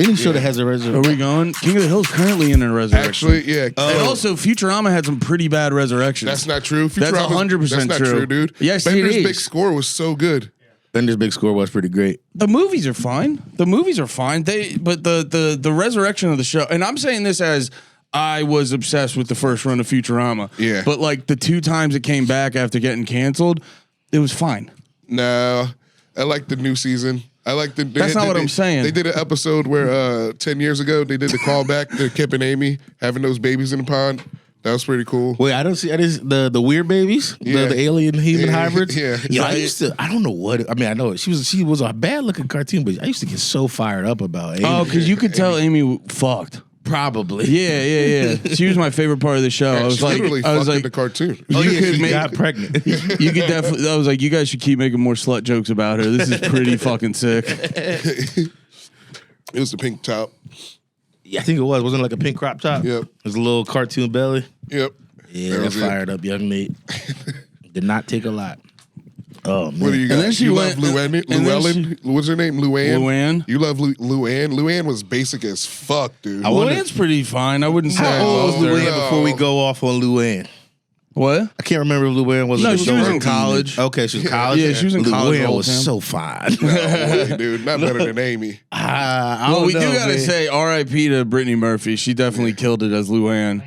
Any show that has a resurrection. Are we going? King of the Hill's currently in a resurrection. Actually, yeah. And also, Futurama had some pretty bad resurrections. That's not true. That's 100% That's not true, dude. Yes, Bender's it is. Big Score was so good. Bender's Big Score was pretty great. The movies are fine. But the resurrection of the show, and I'm saying this as I was obsessed with the first run of Futurama. Yeah. But like the 2 times it came back after getting canceled, it was fine. No, I like the new season. I like the. That's not what I'm saying. They did an episode where 10 years ago they did the callback to Kip and Amy having those babies in the pond. That was pretty cool. Wait, I don't see the weird babies, the alien human hybrids. Yeah, you know, I don't know what. I mean, I know she was a bad looking cartoon, but I used to get so fired up about Amy. Oh, because you could tell Amy fucked. Probably. Yeah. She was my favorite part of the show. Yeah, I was like, the cartoon. She got pregnant. You could definitely. I was like, you guys should keep making more slut jokes about her. This is pretty fucking sick. It was the pink top. Yeah, I think it was. Wasn't it like a pink crop top? Yep. It was a little cartoon belly. Yep. Yeah, that fired up young mate. Did not take a lot. Oh, man. What do you got? And then she you went, love Llewellyn? What's her name? Luann. You love Luann? Luann was basic as fuck, dude. Luann's pretty fine. I wouldn't say. How old was Luann no. before we go off on Luann? What? I can't remember if Luann was. No, like she was in college. Okay, she was in college. Yeah, she was in college. Luann all was the time. so fine. No way, dude. Not better than Amy. Well, we do gotta say R.I.P. to Brittany Murphy. She definitely killed it as Luann.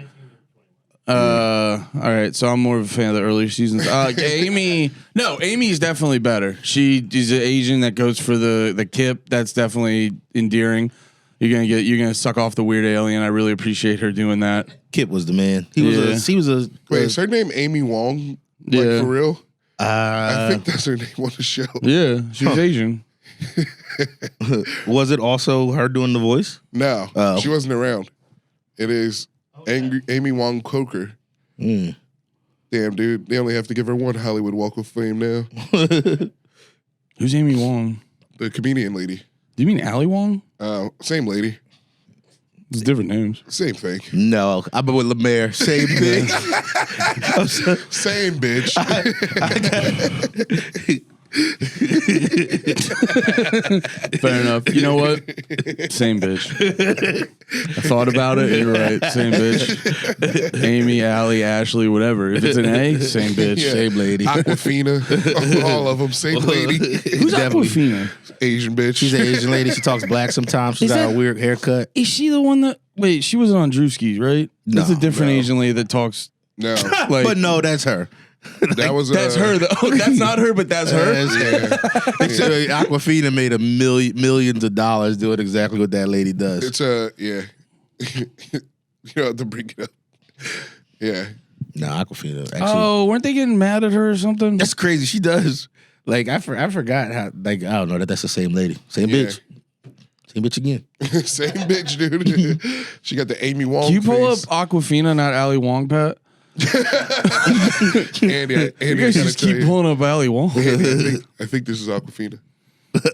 All right, so I'm more of a fan of the earlier seasons. Amy's definitely better. She is an Asian that goes for the Kip. That's definitely endearing. You're gonna suck off the weird alien. I really appreciate her doing that. Kip was the man. He was a. Wait, is her name Amy Wong? Like, Yeah. for real? I think that's her name on the show. Yeah, she's Asian. Was it also her doing the voice? No, Oh. she wasn't around. It is Amy Wong Coker. Mm. Damn, dude. They only have to give her one Hollywood Walk of Fame now. Who's Amy Wong? The comedian lady. Do you mean Ali Wong? Same lady. It's different names. Same thing. No, I've been with LeMaire. Same thing. Same bitch. Fair enough. You know what? Same bitch. I thought about it. You're right. Same bitch. Amy, Allie, Ashley, whatever. If it's an A, same bitch. Yeah. Same lady. Aquafina. All of them. Same lady. Who's Definitely. Aquafina? Asian bitch. She's an Asian lady. She talks black sometimes. She's got a weird haircut. Is she the one that? Wait, she wasn't on Drewski's, right? No, That's a different no. Asian lady that talks. No. Like, But no, that's her. That was that's her. Though. That's not her, but that's her. That's her. Aquafina made millions of dollars doing exactly what that lady does. It's yeah. You don't have to bring it up. Yeah. No, Aquafina. Actually, Oh, weren't they getting mad at her or something? that's crazy. She does. Like I forgot how. Like I don't know that's the same lady. Same Yeah. bitch. Same bitch again. Same bitch, dude. She got the Amy Wong. Can you pull face. up Aquafina, not Ali Wong, Pat? Andy, You I guys gotta just tell keep you. pulling up Ali Wong. Andy, I think this is Aquafina.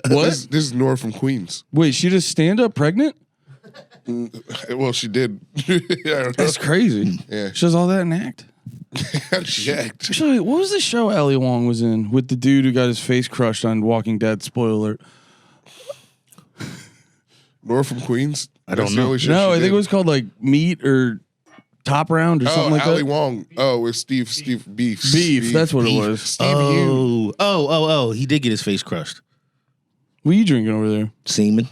What? This is Nora from Queens. Wait, she just stand up pregnant? Well, she did. I don't know. That's crazy. Yeah. She does all that in act. She act. Actually, what was the show Ali Wong was in with the dude who got his face crushed on Walking Dead? Spoiler alert. Nora from Queens. I don't That's the know. only show No, she I think did. it was called like Meat or Top Round or something like Ali that. Wong. Oh, it's Steve Beef. Beef, that's what it was. Steve Hugh. Oh. He did get his face crushed. What are you drinking over there? Semen?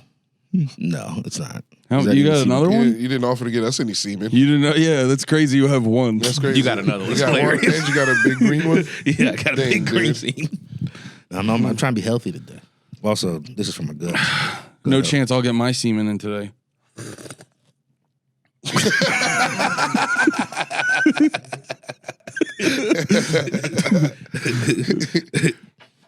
No, it's not. How, Is that you even got semen? another one? You didn't offer to get us any semen. You didn't know? Yeah, that's crazy. You have one. That's crazy. You got another one. You got one, Hilarious. and you got a big green one. Yeah, I got a Dang, big green dude. scene. I'm trying to be healthy today. Also, this is from a gut. No chance I'll get my semen in today.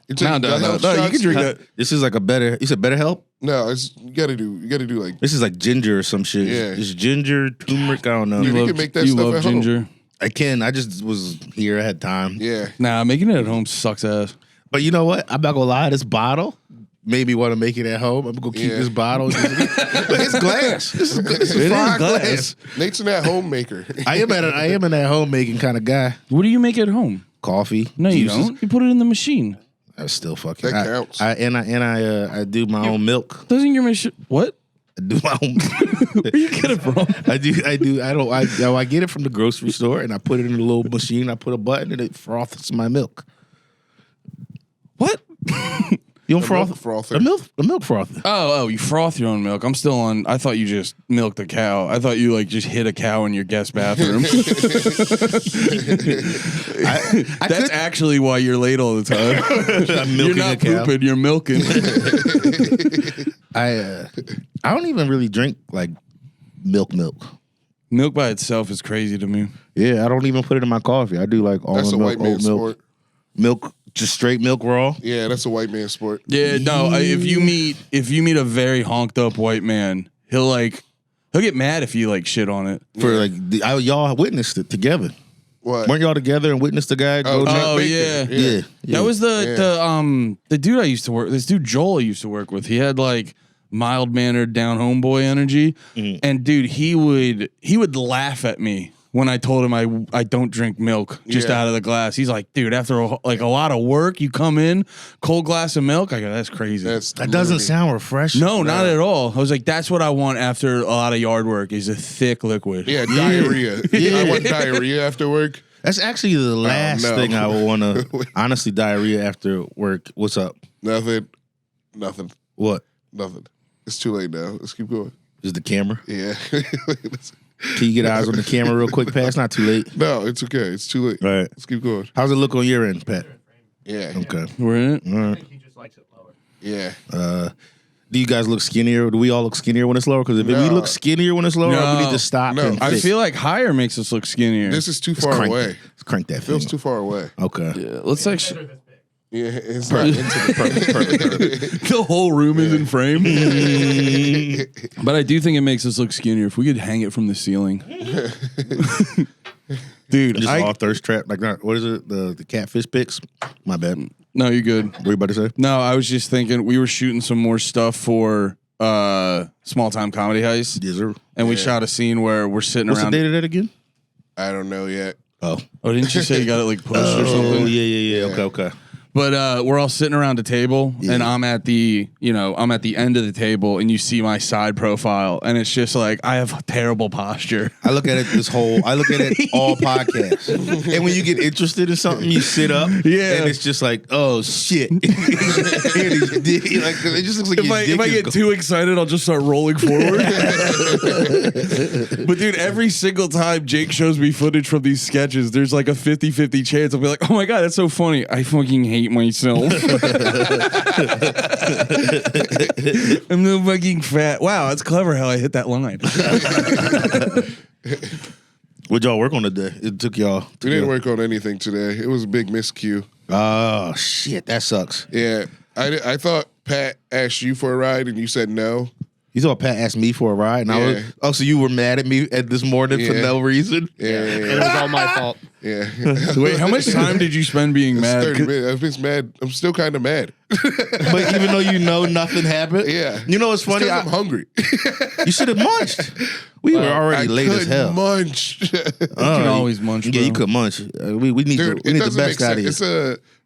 You taking No, gut health you shots? can drink that. This is like a better. You said better help. No, it's you gotta do like This is like ginger or some shit. Yeah. It's ginger, turmeric. I don't know. Dude, you can make that you stuff love at home. ginger. I can. I just was here. I had time. yeah. Nah, making it at home sucks ass. But you know what? I'm not gonna lie. This bottle made me want to make it at home. I'm gonna keep Yeah. this bottle. It's glass. This is It is fine glass. Nate's an at-home maker. I am an at home making kind of guy. What do you make at home? Coffee. No, you juices. don't. You put it in the machine. I still fucking. That counts. I do my own milk. Doesn't your machine? What? I do my own. Where you get it from? I get it from the grocery store and I put it in a little machine. I put a button and it froths my milk. What? You don't froth? Frother. The milk frother. Oh, you froth your own milk. I'm still on. I thought you just milked a cow. I thought you just hit a cow in your guest bathroom. That's actually why you're late all the time. I'm milking You're not a cow. pooping. You're milking. I don't even really drink like milk. Milk by itself is crazy to me. Yeah, I don't even put it in my coffee. I do like almond That's a milk, white man oat milk, sport. milk, just straight milk raw. Yeah, that's a white man sport. Yeah, no. If you meet a very honked up white man, he'll get mad if you shit on it. For y'all witnessed it together. What? Weren't y'all together and witnessed the guy? Oh, go Chuck yeah. Baker. Yeah. That was the dude I used to work. This dude Joel I used to work with. He had mild mannered down home boy energy, and dude, he would laugh at me when I told him I don't drink milk just out of the glass. He's like, dude, after a lot of work, you come in, cold glass of milk. I go, that's crazy. That doesn't sound refreshing. No, not at all. I was like, that's what I want after a lot of yard work is a thick liquid. Yeah, diarrhea. Yeah. I want diarrhea after work. That's actually the last thing I would want to. Honestly, diarrhea after work. What's up? Nothing. What? Nothing. It's too late now. Let's keep going. Is the camera? Yeah. Can you get eyes on the camera real quick, Pat? It's not too late. No, it's okay. It's too late. All right. Let's keep going. How's it look on your end, Pat? Yeah. Okay. We're in it. All right. He just likes it lower. Yeah. Do you guys look skinnier? Do we all look skinnier when it's lower? Because if we look skinnier when it's lower, we need to stop. No. and I fix. feel like higher makes us look skinnier. This is too far crank away. Let's crank that. Feels thing. too far away. Okay. yeah, let's actually. Yeah, it's not into the perfect. The whole room is in frame. But I do think it makes us look skinnier. If we could hang it from the ceiling. Dude, Just all thirst trap. What is it? The catfish pics? My bad. no, you're good. What are you about to say? No, I was just thinking we were shooting some more stuff for Small Time Comedy Heist. Yes, sir. And we shot a scene where we're sitting What's around. the date of that again? I don't know yet. Oh. Oh, didn't you say you got it pushed or Oh, something? yeah. Okay. But we're all sitting around a table, and I'm at the end of the table, and you see my side profile, and it's just I have terrible posture. I look at it all podcasts. And when you get interested in something, you sit up. Yeah. And it's just oh shit. It just looks like If I get too excited, I'll just start rolling forward. But dude, every single time Jake shows me footage from these sketches, there's a 50-50 chance I'll be like, oh my God, that's so funny. I fucking hate myself. I'm so fucking fat. Wow, that's clever how I hit that line. What'd y'all work on today? It took y'all. We didn't work on anything today. It was a big miscue. Oh shit, that sucks. Yeah. I thought Pat asked you for a ride and you said no. You thought Pat asked me for a ride, and I was so you were mad at me this morning for no reason. Yeah. It was all my fault. Yeah. Wait, how much time did you spend being mad? 30 minutes. I've been mad. I'm still kind of mad. But even though nothing happened, Yeah. You know what's funny? I'm hungry. You should have munched. We were already late as hell. Munch. You can always munch. Yeah, bro. you could munch. We need Dude, the it doesn't make best out sense. of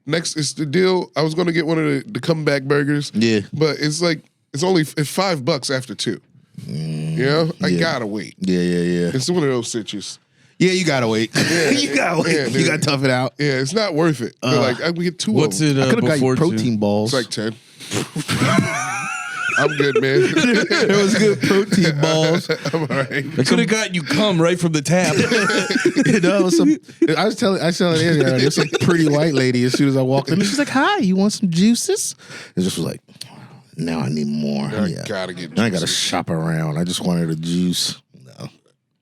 you. It's the deal. I was going to get one of the comeback burgers. Yeah. But it's only $5 after 2. You know? I gotta wait. Yeah. It's one of those situations. Yeah, you gotta wait. You gotta wait. Yeah, you dude. gotta tough it out. Yeah, it's not worth it. But I we get 2 What's of them. it? I could have got you before protein balls. It's 10. I'm good, man. It was good protein balls. I'm all right. I could have got you cum right from the tap. You know, I was telling Andrea, there's some pretty white lady as soon as I walked in. She's like, "Hi, you want some juices?" And just was like, "Now I need more. I gotta get Now I gotta juices. shop around. I just wanted a juice." No.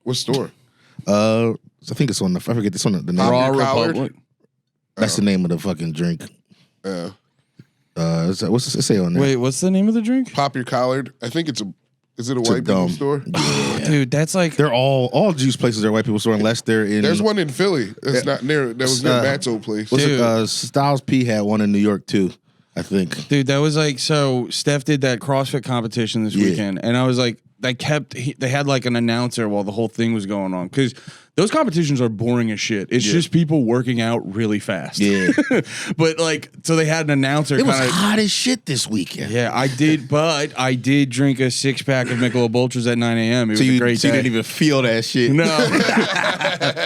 What store? I think it's on the. I forget this on the name. Raw Your collard? Republic. That's the name of the fucking drink. What's it say on there? Wait, what's the name of the drink? Pop Your Collard. I think is it a white people store? Dude, that's They're all juice places are white people store unless they're in. There's one in Philly. That's not near. That was near Matt's old place. What's Dude. it? Styles P had one in New York too, I think. Dude, that was so Steph did that CrossFit competition this weekend, and I was like, they had an announcer while the whole thing was going on, because Those competitions are boring as shit. It's just people working out really fast. Yeah. But like, so they had an announcer. It was hot as shit this weekend. Yeah, I did, but I did drink a 6-pack of Michelob Ultras at 9 a.m. It was a great day. You didn't even feel that shit. No.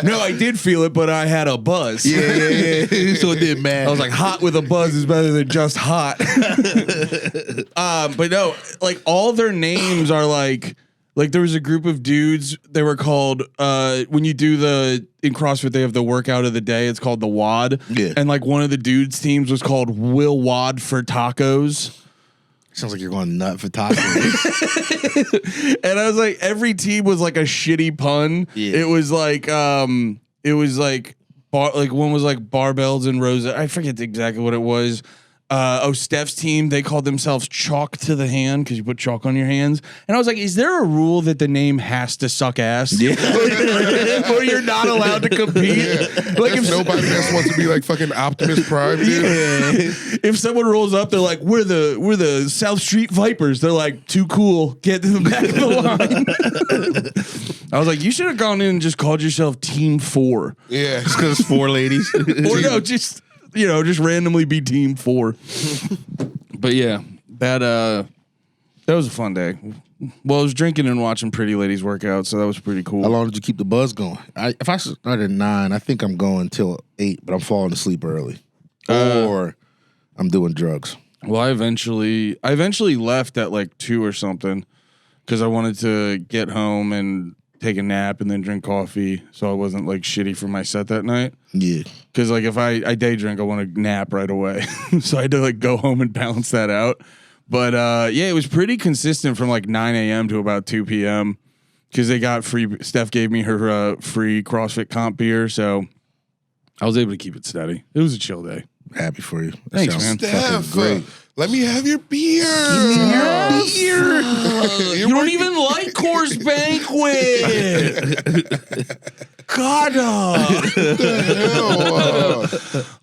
No, I did feel it, but I had a buzz. Yeah. So it didn't matter. I was like, hot with a buzz is better than just hot. But no, like all their names are like there was a group of dudes. They were called when you do in CrossFit they have the workout of the day. It's called the WOD. Yeah. And like one of the dudes' teams was called Will Wad for Tacos. Sounds like you're going nut for tacos. And I was like, every team was like a shitty pun. Yeah. It was like one was like barbells and roses. I forget exactly what it was. Steph's team, they called themselves Chalk to the Hand because you put chalk on your hands. And I was like, is there a rule that the name has to suck ass? Yeah. Or you're not allowed to compete? Yeah. Like if nobody else wants to be like fucking Optimus Prime, dude. Yeah. If someone rolls up, they're like, we're the South Street Vipers. They're like, too cool. Get to the back of the line. I was like, you should have gone in and just called yourself Team 4. Yeah. Just because it's 4 ladies. Or no, just randomly be Team 4. But yeah, that was a fun day. Well, I was drinking and watching pretty ladies work out, so that was pretty cool. How long did you keep the buzz going? If I started at 9, I think I'm going till 8, but I'm falling asleep early. Or I'm doing drugs. Well, I eventually left at like 2 or something because I wanted to get home and take a nap and then drink coffee so I wasn't like shitty for my set that night. Yeah. Because like if I day drink, I want to nap right away. So I had to like go home and balance that out. But yeah, it was pretty consistent from like 9 a.m. to about 2 p.m. because they got free. Steph gave me her free CrossFit comp beer, so I was able to keep it steady. It was a chill day. Happy for you. That Thanks, sounds man. fucking Steph, great. let me have your beer. Beer. You don't even like Coors Banquet. God.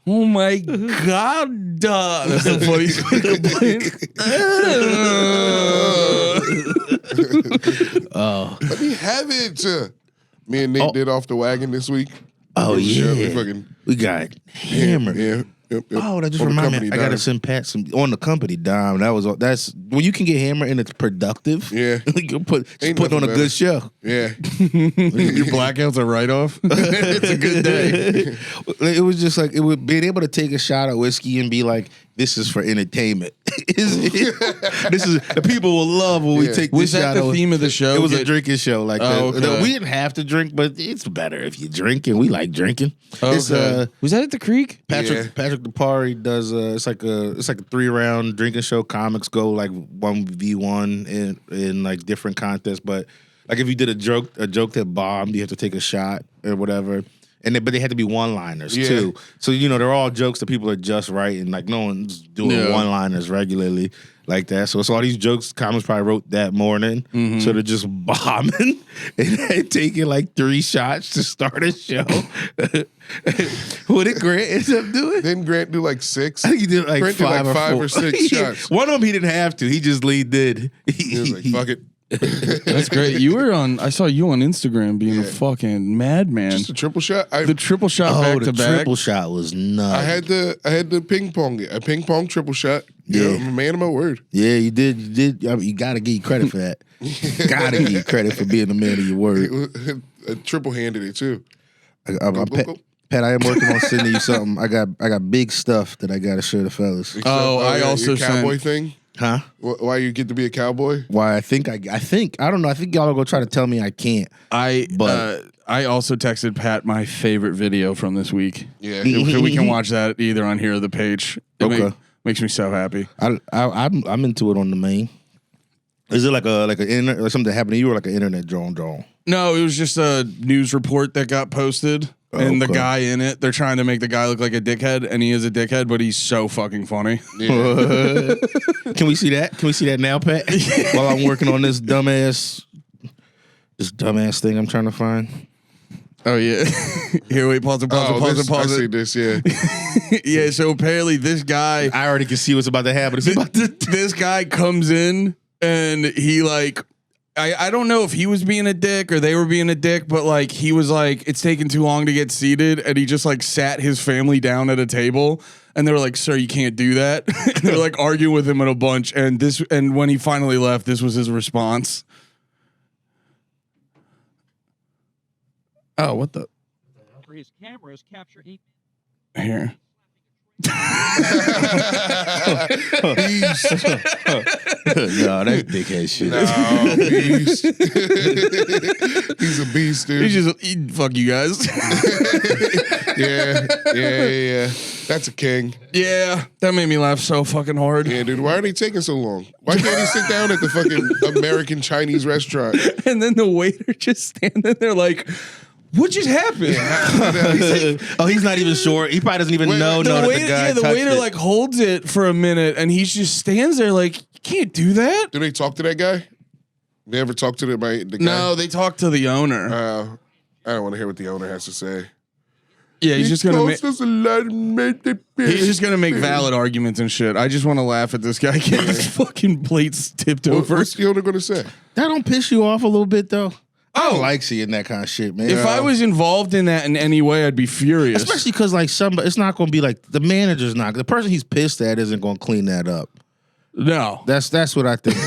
Oh my God. That's the funniest way to complain. Let me have it. Me and Nate did off the wagon this week. Oh, yeah. We got hammered. Yeah. Yep. Oh, that just On the reminded me. company I got to dime. send Pat some on the company dime. That's when you can get hammered and it's productive. Yeah. You putting nothing on a better. good show. Yeah. Your blackout's a write-off. It's a good day. It was just like being able to take a shot of whiskey and be like, "This is for entertainment." This is the people will love when we take this Was shot. that the theme of the show? It was a drinking show. Like okay. we didn't have to drink, but it's better if you drink, and we like drinking. Okay. It's was that at the Creek? Patrick Depari does it's like a 3-round drinking show. Comics go like 1v1 in like different contests, but like if you did a joke that bombed, you have to take a shot or whatever. But they had to be one-liners too. So they're all jokes that people are just writing. Like no one's doing one-liners regularly like that. So all these jokes, comics probably wrote that morning. Mm-hmm. So they're just bombing and taking like 3 shots to start a show. What did Grant end up doing? Didn't Grant do like 6? I think he did like Grant did 5 like 5 or 6 Yeah. shots. One of them he didn't have to. He just leaned in. He was like, fuck it. That's great. I saw you on Instagram being a fucking madman. Just a triple shot. The triple shot back the to back. triple shot was nuts. I had the ping pong triple shot. Yeah. I'm a man of my word. Yeah, you did. I mean, you got to give you credit for that. Got to give you credit for being a man of your word. I triple handed it too. Pat, I am working on sending you something. I got big stuff that I got to show the fellas. I also your cowboy sent. thing. Huh? Why you get to be a cowboy? Why I think I don't know. I think y'all are gonna try to tell me I can't. I also texted Pat my favorite video from this week. Yeah, we can watch that either on here or the page. It makes me so happy. I'm into it on the main. Is it like something that happened to you or like an internet drawn? No, it was just a news report that got posted. And the guy in it, they're trying to make the guy look like a dickhead, and he is a dickhead, but he's so fucking funny. Yeah. Can we see that? Can we see that now, Pat? While I'm working on this dumbass thing I'm trying to find. Oh yeah. Here, wait, pause it. I see this, yeah. Yeah, so apparently this guy, I already can see what's about to happen. this guy comes in and he like I don't know if he was being a dick or they were being a dick, but like he was like, it's taking too long to get seated, and he just like sat his family down at a table, and they were like, "Sir, you can't do that." And they were like arguing with him in a bunch, and when he finally left, this was his response. Oh, what the? His cameras capture heat. Here. No, that's dickhead shit. No, beast. He's a beast, dude. He's just fuck you guys. Yeah. That's a king. Yeah, that made me laugh so fucking hard. Yeah, dude. Why are they taking so long? Why can't he sit down at the fucking American Chinese restaurant? And then the waiter just standing there like, what just happened? He's not even sure. He probably doesn't even know. The waiter like holds it for a minute, and he just stands there like, you can't do that. Do they talk to that guy? They ever talk to the guy? No, they talk to the owner. I don't want to hear what the owner has to say. Yeah, he's just gonna make. Us a lot He's just gonna make valid arguments and shit. I just want to laugh at this guy getting his fucking plates tipped over. What's the owner gonna say? That don't piss you off a little bit though? I don't like seeing that kind of shit, man. If I was involved in that in any way, I'd be furious. Especially because like it's not going to be like the manager's not. The person he's pissed at isn't going to clean that up. No, that's what I think.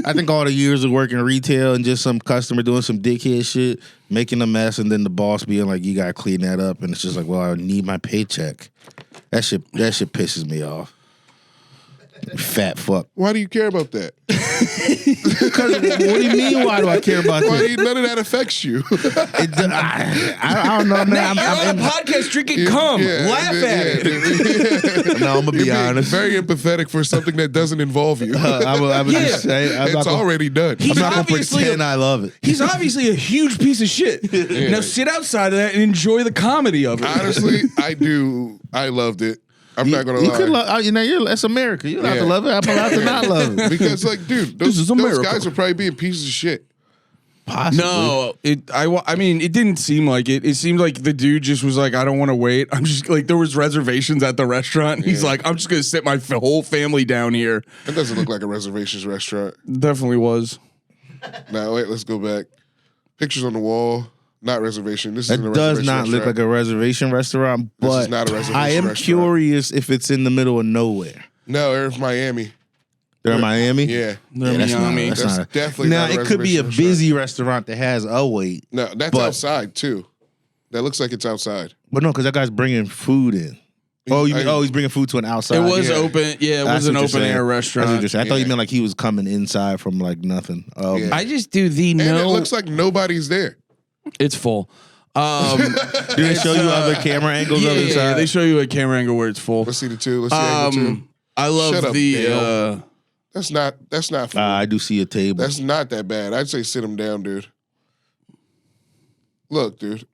I think all the years of working retail and just some customer doing some dickhead shit, making a mess, and then the boss being like, "You got to clean that up," and it's just like, "Well, I need my paycheck." That shit pisses me off. Fat fuck. Why do you care about that? Because what do you mean? Why do I care about that? None of that affects you. I don't know, man. I'm on a podcast drinking cum. Laugh at it. No, I'm gonna be honest. Very empathetic for something that doesn't involve you. I would just say it's already done. I'm not gonna pretend I love it. He's obviously a huge piece of shit. Now sit outside of that and enjoy the comedy of it. Honestly, I do. I loved it. I'm not gonna lie. You could love, that's America. You don't have to love it. I'm allowed to not love it. Because, like, dude, those guys are probably being pieces of shit. Possibly. No, I mean, it didn't seem like it. It seemed like the dude just was like, I don't want to wait. I'm just like, there was reservations at the restaurant. And he's like, I'm just gonna sit my whole family down here. It doesn't look like a reservations restaurant. Definitely was. Now wait, let's go back. Pictures on the wall. Not reservation. This is it does not look like a reservation restaurant, but this is not a reservation I am restaurant. Curious if it's in the middle of nowhere. No, they're in Miami. They're in Miami? Yeah. That's Miami. That's definitely now, not a it could be a reservation busy restaurant that has a wait. No, that's outside, too. That looks like it's outside. But no, because that guy's bringing food in. He's bringing food to an outside. It was open. Yeah, it was an open air restaurant. That's what you're saying. I thought you meant like he was coming inside from like nothing. I just do and it looks like nobody's there. It's full. Do they show you other camera angles of inside? Yeah, they show you a camera angle where it's full. Let's see the two. Let's see angle two. I love Shut up, the. Dale. That's not full. I do see a table. That's not that bad. I'd say sit him down, dude. Look, dude.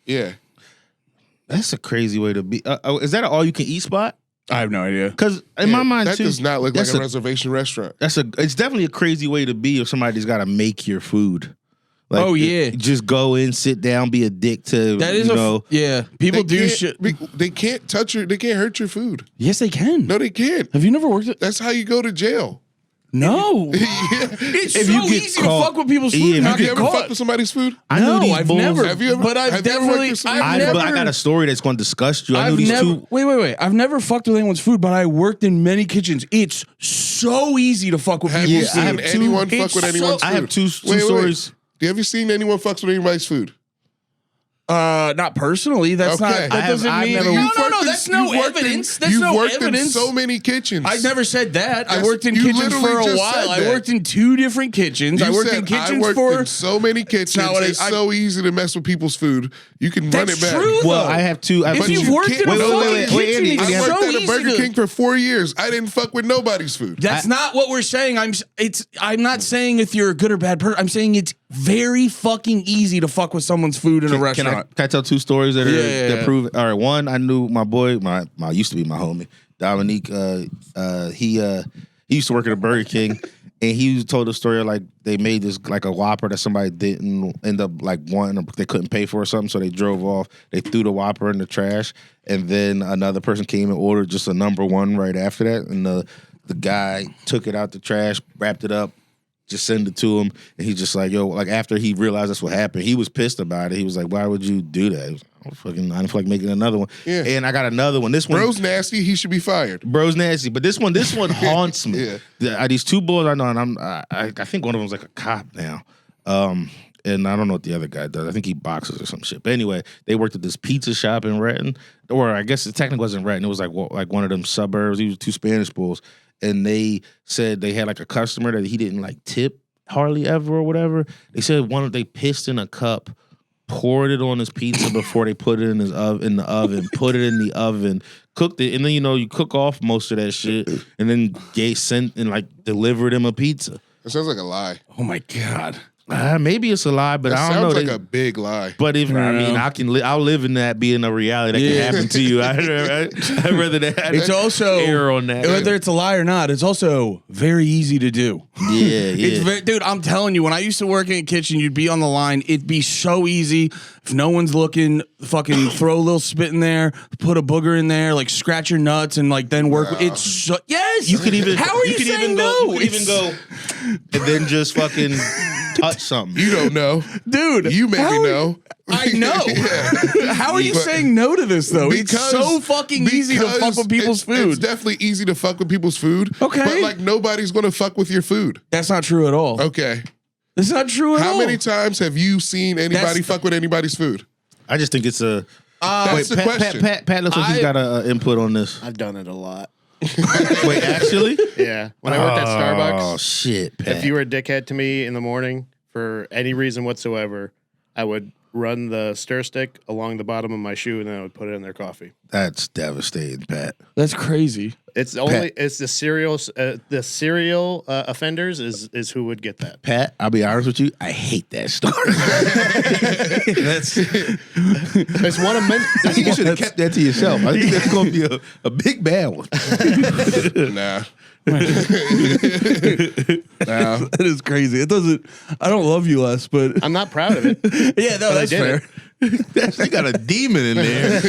Yeah. That's a crazy way to be. Is that an all-you-can-eat spot? I have no idea. Because in my mind, that too, does not look like a reservation restaurant. It's definitely a crazy way to be if somebody's got to make your food. Like, oh yeah, just go in, sit down, be a dick to that is People do shit. They can't touch your. They can't hurt your food. Yes, they can. No, they can't. Have you never worked it? That's how you go to jail. No, it's so easy to fuck with people's food. Yeah, have you ever fucked with somebody's food? I know I've never. Have you ever? But I've definitely. But I got a story that's going to disgust you. I know these two. Wait. I've never fucked with anyone's food, but I worked in many kitchens. It's so easy to fuck with people's food. Have anyone fuck with anyone's food? I have two stories. Have you seen anyone fucks with anybody's food? Not personally. That's not. That doesn't mean. No. That's no evidence. That's no evidence. You've worked in so many kitchens. I never said that. I worked in kitchens for a while. I worked in 2 different kitchens. I worked in kitchens in so many kitchens. It's so easy to mess with people's food. You can run it back. True, well, I have two. If you've worked in a fucking kitchen, I worked at a Burger King to. for 4 years. I didn't fuck with nobody's food. That's not what we're saying. I'm not saying if you're a good or bad person. I'm saying it's very fucking easy to fuck with someone's food in a restaurant. Can I tell 2 stories that prove it? All right, one, I knew my boy, my used to be my homie, Dominique. He used to work at a Burger King, and he told a story of, like, they made this like a Whopper that somebody didn't end up like wanting, or they couldn't pay for or something, so they drove off. They threw the Whopper in the trash, and then another person came and ordered just a number 1 right after that, and the guy took it out the trash, wrapped it up, just send it to him, and he's just like, yo, like after he realized that's what happened, he was pissed about it. He was like, why would you do that? He was like, I don't feel like making another one. Yeah. And I got another one. This one, Bro's nasty. He should be fired. Bro's nasty, but this one haunts me. Yeah. These two boys I know, and I think one of them's like a cop now. And I don't know what the other guy does. I think he boxes or some shit. But anyway, they worked at this pizza shop in Renton, or I guess it technically wasn't Renton. It was like one of them suburbs. These were two Spanish bulls, and they said they had like a customer that he didn't like tip hardly ever or whatever. They said they pissed in a cup, poured it on his pizza before they put it in the oven, put it in the oven, cooked it, and then you cook off most of that shit, and then sent and like delivered him a pizza. It sounds like a lie. Oh my God. Maybe it's a lie, but I don't know. Sounds like a big lie. But if I'll live in that being a reality that can happen to you. I'd rather that. It's also err on that. Whether it's a lie or not, it's also very easy to do. Yeah. Dude, I'm telling you, when I used to work in a kitchen, you'd be on the line. It'd be so easy. If no one's looking, fucking throw a little spit in there, put a booger in there, like scratch your nuts, and like then work. It's yes. You could even. How are you saying no? You could even go, and then just fucking touch something. You don't know, dude. You maybe know. I know. How are you saying no to this though? It's so fucking easy to fuck with people's food. It's definitely easy to fuck with people's food. Okay, but like nobody's gonna fuck with your food. That's not true at all. Okay, that's not true at all. How many times have you seen anybody fuck with anybody's food? I just think it's a. That's the question. Pat looks like he's got an input on this. I've done it a lot. Wait, actually? Yeah. When I worked at Starbucks. Oh shit, Pat. If you were a dickhead to me in the morning for any reason whatsoever, I would run the stir stick along the bottom of my shoe and then I would put it in their coffee. That's devastating, Pat. That's crazy. It's the serial offenders is who would get that. Pat, I'll be honest with you, I hate that story. There's one of many. I think you should have kept that to yourself. I think that's going to be a big bad one. Nah. That is crazy. It doesn't. I don't love you less, but I'm not proud of it. Yeah, no, that's fair. They got a demon in there,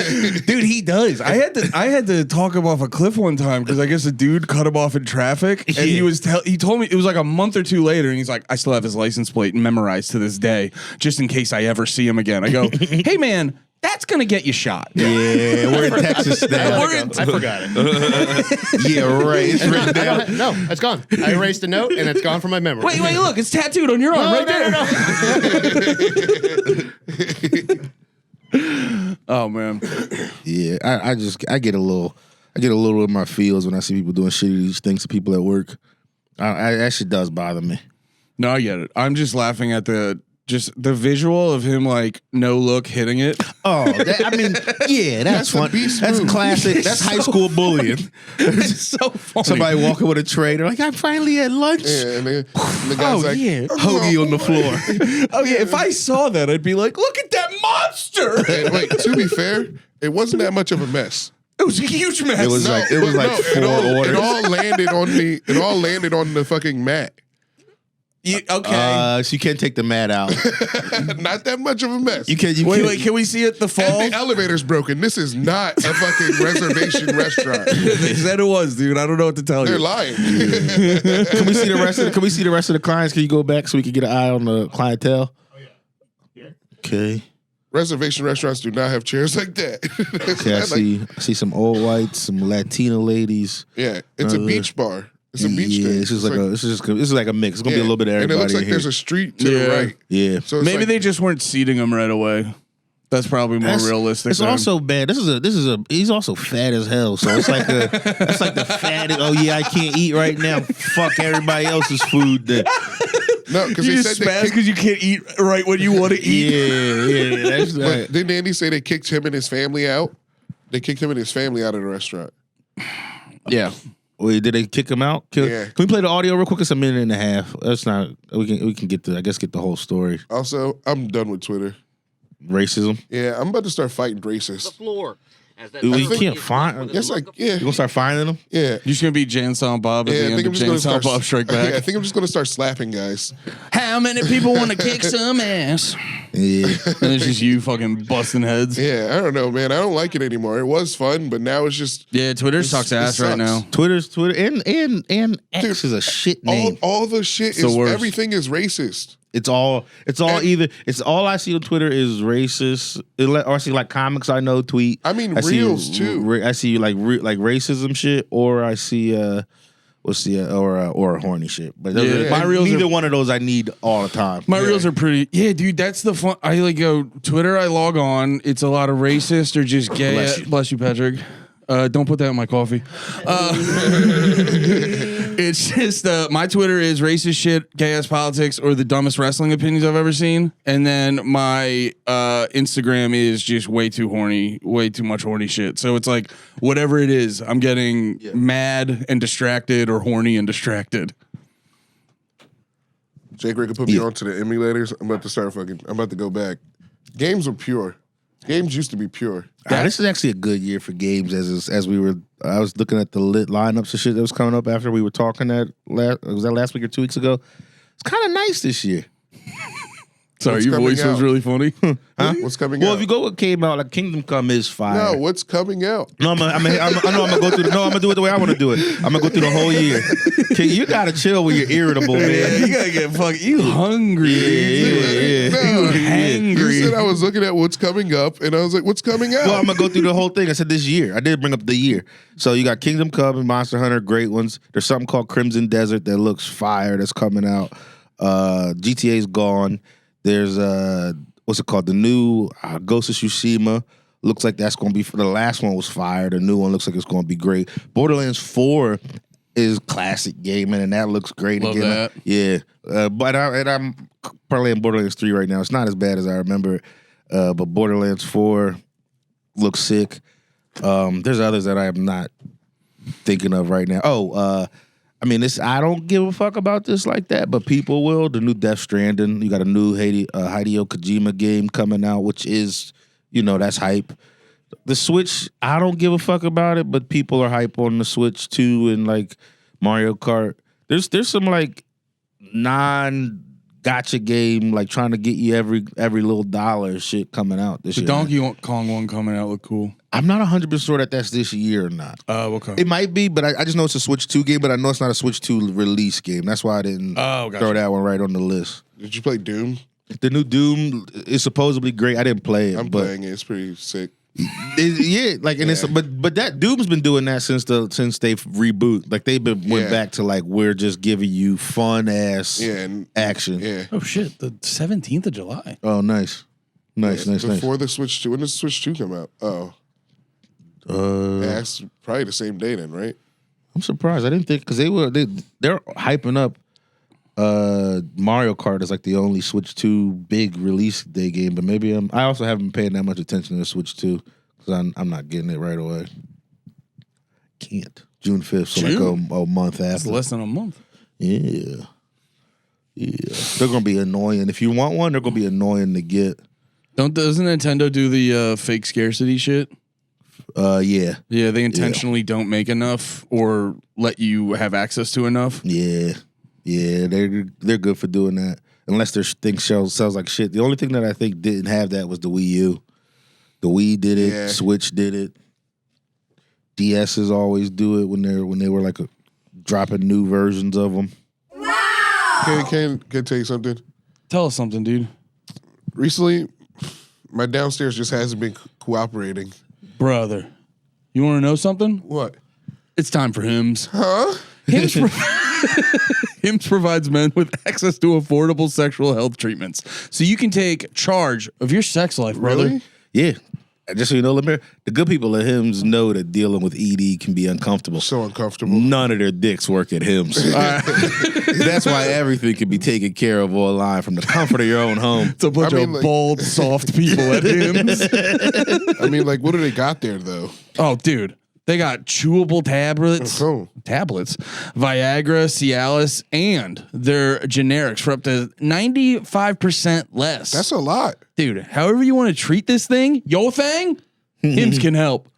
dude. He does. I had to talk him off a cliff one time because I guess a dude cut him off in traffic, and he told me it was like a month or two later, and he's like, I still have his license plate memorized to this day, just in case I ever see him again. I go, hey man, that's gonna get you shot. Yeah, we're in Texas now. I forgot it. Yeah, right. It's written down. No, it's gone. I erased a note and it's gone from my memory. Wait, look, it's tattooed on your arm right there. Oh man. Yeah, I get a little in my feels when I see people doing shitty things to people at work. That shit does bother me. No, I get it. I'm just laughing at the visual of him like no look hitting it. Oh, that's fun. That's classic. That's high school bullying. It's so funny. Somebody walking with a tray. They're like, I'm finally at lunch. Yeah, and the guy's like, hoagie on the floor. Oh yeah, if I saw that, I'd be like, look at that monster. Hey, wait, to be fair, it wasn't that much of a mess. It was a huge mess. It was like four orders. It all landed on the fucking mat. Okay. So you can't take the mat out. Not that much of a mess. Wait, can we see it the fall? And the elevator's broken. This is not a fucking reservation restaurant. They said it was, dude. I don't know what to tell They're you. lying. Can we see the rest of the clients? Can you go back so we can get an eye on the clientele? Oh yeah. Okay. Reservation restaurants do not have chairs like that. Okay, I see some old whites, some Latina ladies. Yeah, it's a beach bar. It's a beach thing. This is like a mix. It's gonna be a little bit of everybody. And it looks like there's a street to the right. Yeah. So maybe they just weren't seating him right away. That's probably more realistic. It's also bad. He's also fat as hell. So it's like the fat. Oh yeah, I can't eat right now. Fuck everybody else's food. Then. No, because you they just said spaz because you can't eat right when you want to eat. Yeah, that's right. But didn't Andy say they kicked him and his family out? They kicked him and his family out of the restaurant. Yeah. Wait, did they kick him out? Yeah. Can we play the audio real quick? It's a minute and a half. That's not. We can get the whole story. Also, I'm done with Twitter. Racism. Yeah, I'm about to start fighting racists. The floor. You can't find. Yes, You gonna start finding them? Yeah. You're just gonna be Jan Silent Bob at the end of Jan Silent Bob Strike Back. Yeah, I think I'm just gonna start slapping guys. How many people want to kick some ass? Yeah. And it's just you fucking busting heads. Yeah, I don't know, man. I don't like it anymore. It was fun, but now it's just Yeah, Twitter sucks ass right now. Twitter's Twitter and X is a shit name. all the shit is everything is racist. It's all I see on Twitter is racist. Or I see like comics I know tweet. I mean reels too. I see like racism shit, or I see or horny shit. But my reels neither one of those I need all the time. My reels are pretty. Yeah, dude, that's the fun. I like go Twitter. I log on. It's a lot of racist or just gay. Bless you, Patrick. Don't put that in my coffee. It's just my Twitter is racist shit, gay ass politics, or the dumbest wrestling opinions I've ever seen. And then my Instagram is just way too horny, way too much horny shit. So it's like whatever it is, I'm getting mad and distracted or horny and distracted. Jake Rick put me on to the emulators. I'm about to go back. Games are pure. Games used to be pure. This is actually a good year for games. I was looking at the lit lineups and shit that was coming up after we were talking was that last week or 2 weeks ago? It's kind of nice this year. Sorry, What's your voice was really funny. Huh? What's coming out? Well, if you go what came out, like Kingdom Come is fire. No, what's coming out? No, I'm gonna go through. I'm gonna do it the way I want to do it. I'm gonna go through the whole year. You gotta chill when you're irritable, man. Yeah, you gotta get fucking. You hungry? Yeah. No, you hangry? You said I was looking at what's coming up, and I was like, "What's coming out?" Well, I'm gonna go through the whole thing. I said this year. I did bring up the year. So you got Kingdom Come and Monster Hunter, great ones. There's something called Crimson Desert that looks fire. That's coming out. GTA's gone. There's what's it called? The new Ghost of Tsushima. Looks like that's going to be the last one was fire. The new one looks like it's going to be great. Borderlands 4 is classic gaming, and that looks great Love again. that. Yeah, but I'm playing Borderlands 3 right now. It's not as bad as I remember, but Borderlands 4 looks sick. There's others that I am not thinking of right now. I don't give a fuck about this like that, but people will. The new Death Stranding. You got a new Hideo Kojima game coming out, which is, that's hype. The Switch, I don't give a fuck about it, but people are hype on the Switch too, and like Mario Kart. There's some like non-gotcha game, like trying to get you every little dollar shit coming out this year. The Donkey Kong one coming out look cool. I'm not 100% sure that that's this year or not. Oh, okay. It might be, but I just know it's a Switch 2 game, but I know it's not a Switch 2 release game. That's why I didn't throw that one right on the list. Did you play Doom? The new Doom is supposedly great. I didn't play it. I'm playing it. It's pretty sick. But that Doom's been doing that since they've reboot. Like went back to like we're just giving you fun ass action. Yeah. Oh shit, the 17th of July. Oh, nice. Nice. Before the Switch 2. When does the Switch 2 come out? Oh. It's probably the same day then, right? I'm surprised. I didn't think because they're hyping up Mario Kart as like the only Switch 2 big release day game, but maybe I also haven't been paying that much attention to the Switch 2 because I'm not getting it right away. Can't. June 5th, so like a month after. It's less than a month. Yeah. They're gonna be annoying. If you want one, they're gonna be annoying to get. Doesn't Nintendo do the fake scarcity shit? Yeah. Yeah, they intentionally don't make enough or let you have access to enough. Yeah, they're good for doing that. Unless their thing sells like shit. The only thing that I think didn't have that was the Wii U. The Wii did it. Yeah. Switch did it. DS's always do it when they were like dropping new versions of them. Wow! Can I tell you something? Tell us something, dude. Recently, my downstairs just hasn't been cooperating. Brother, you want to know something? What? It's time for Hims. Huh? Hims provides men with access to affordable sexual health treatments, so you can take charge of your sex life, brother. Really? Yeah. Just so you know, LeMaire, the good people at Hims know that dealing with ED can be uncomfortable. So uncomfortable. None of their dicks work at Hims. That's why everything can be taken care of online from the comfort of your own home. It's a bunch of bald, soft people at Hims. I mean, like, what do they got there, though? Oh, dude. They got chewable tablets, Viagra, Cialis, and their generics for up to 95% less. That's a lot. Dude, however you want to treat this thing, your thing, Hims can help.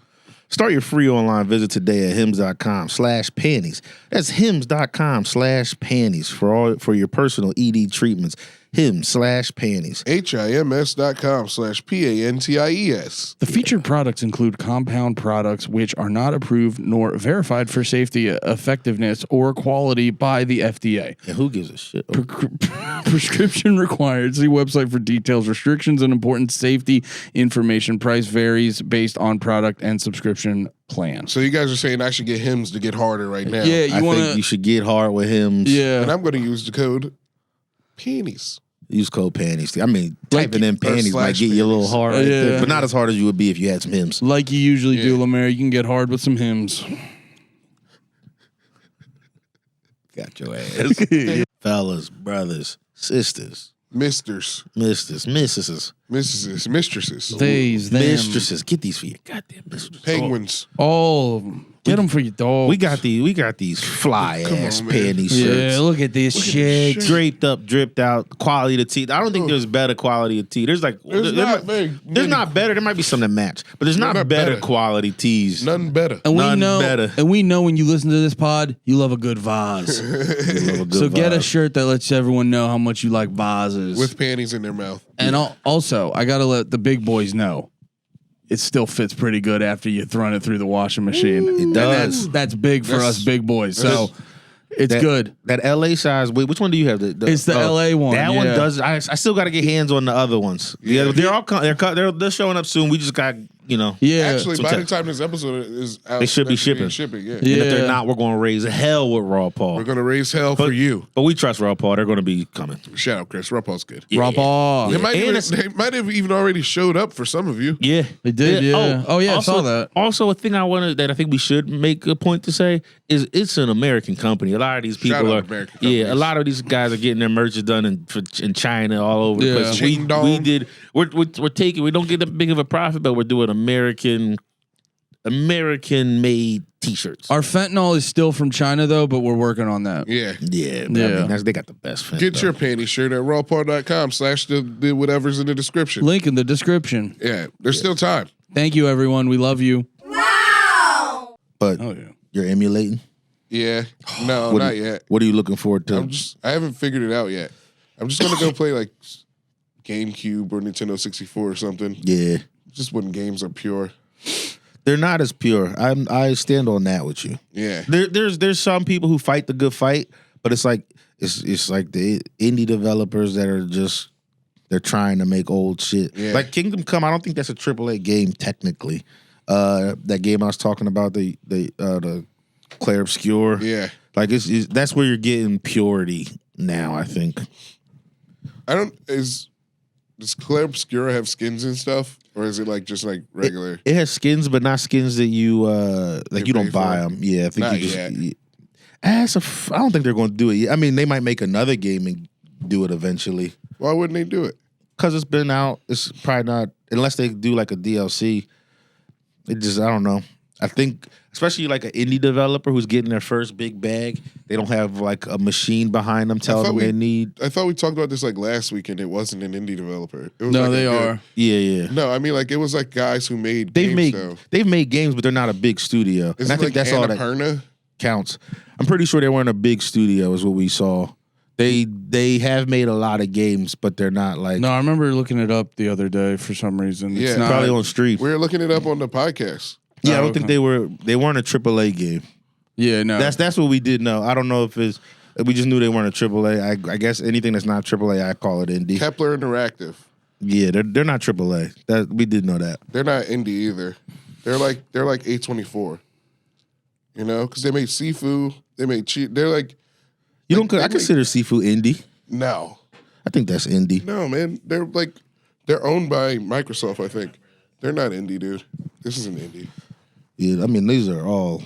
Start your free online visit today at hims.com/panties. That's hims.com/panties for your personal ED treatments. Hims/panties. HIMS.com/PANTIES. The featured products include compound products which are not approved nor verified for safety, effectiveness, or quality by the FDA. And who gives a shit? Prescription required. See website for details, restrictions, and important safety information. Price varies based on product and subscription plan. So you guys are saying I should get Hims to get harder right now. Yeah, I think you should get hard with Hims. Yeah. And I'm going to use the code panties. Use code panties. I mean, typing in panties might slash get you a little panties. hard right there, Yeah. but not as hard as you would be if you had some Hims. Like you usually do, LeMaire, you can get hard with some hymns. Got your ass. Fellas, brothers, sisters, Misters, misters, missuses, mistresses, Theys, them, mistresses. Get these for your goddamn mistresses. penguins. all of them. Get them for your dogs. We got these fly ass on, man. panty shirts. Yeah, look at this shit. Draped up, dripped out, quality of tee. I don't think there's better quality of tee. There's like There's not very there's many- not better. There might be some that match, but there's not not better better. quality tees. None better. And we None know, better. and we know when you listen to this pod, you love a good vase. You love a good So get a vibe. shirt that lets everyone know how much you like vases. With panties in their mouth. And also, I gotta let the big boys know, it still fits pretty good after you thrown it through the washing machine. It does. And that's big for That's- us big boys. So it's good. That LA size. Wait, which one do you have? It's the LA one, That one yeah. does. I still got to get hands on the other ones. Yeah, they're all they're showing up soon. We just got Yeah. Actually, so by te- the time this episode is out, They should be that shipping. Yeah. And if Yeah. they're not, we're going to raise hell with Raw Paul. We're going to raise hell for you. But we trust Raw Paul. They're going to be coming. Shout out, Chris. Rapal's good. Yeah. Raw ball. They, might And even, it's- they might have even already showed up for some of you. Yeah, They did, yeah. Oh, yeah, I saw that. Also, a thing that I think we should make a point to say is it's an American company. A lot of these people Shout out are American yeah. A companies. lot of these guys are getting their merches done in China all over the Yeah. place. Ching dong. We did. We're taking. We don't get that big of a profit, but we're doing American made T-shirts. Our fentanyl is still from China though, but we're working on that. Yeah. Yeah, Yeah. they got the best. Fit, Get though. your panty shirt at rawpaw.com/the whatever's in the description. Link in the description. Yeah. There's still time. Thank you, everyone. We love you. But Oh yeah. you're emulating. Yeah. No, What not are you- yet. What are you looking forward to? I haven't figured it out yet. I'm just going to go play like GameCube or Nintendo 64 or something. Yeah, Just when games are pure. they're not as pure. I stand on that with you. Yeah. There's some people who fight the good fight, but it's like the indie developers that are just they're trying to make old shit. Yeah. Like Kingdom Come, I don't think that's a AAA game technically. That game I was talking about, the Clair Obscur. Yeah. Like that's where you're getting purity now, I think. Does Clair Obscura have skins and stuff? Or is it like just like regular? It has skins, but not skins that you like you pay don't buy for. them. Yeah, I think Not you just. yet. I don't think they're going to do it yet. I mean, they might make another game and do it eventually. Why wouldn't they do it? Because it's been out. It's probably not, unless they do like a DLC. I don't know. I think, especially like an indie developer who's getting their first big bag, they don't have like a machine behind them telling them they need. I thought we talked about this like last week and it wasn't an indie developer. It was No, like they a good- are. Yeah. No, I mean like it was like guys who made They've games made though. they've made games, but they're not a big studio. Is And I it think like that's all that Annapurna? counts. I'm pretty sure they weren't a big studio, is what we saw. They have made a lot of games, but they're not like No, I remember looking it up the other day for some reason. Yeah. It's not, probably on stream. We were looking it up on the podcast. Yeah, I Oh, don't think they weren't a AAA game. Yeah, no. That's what we did know. I don't know if we just knew they weren't a AAA. I guess anything that's not AAA, I call it indie. Kepler Interactive. Yeah, they're not AAA. That we did know that. They're not indie either. They're like A24. You know, because they made Sifu. They made cheat. They're like You Like, don't? I they consider Sifu indie. no, I think that's indie. no, man. They're owned by Microsoft. I think they're not indie, dude. This isn't indie. Yeah, I mean these are all.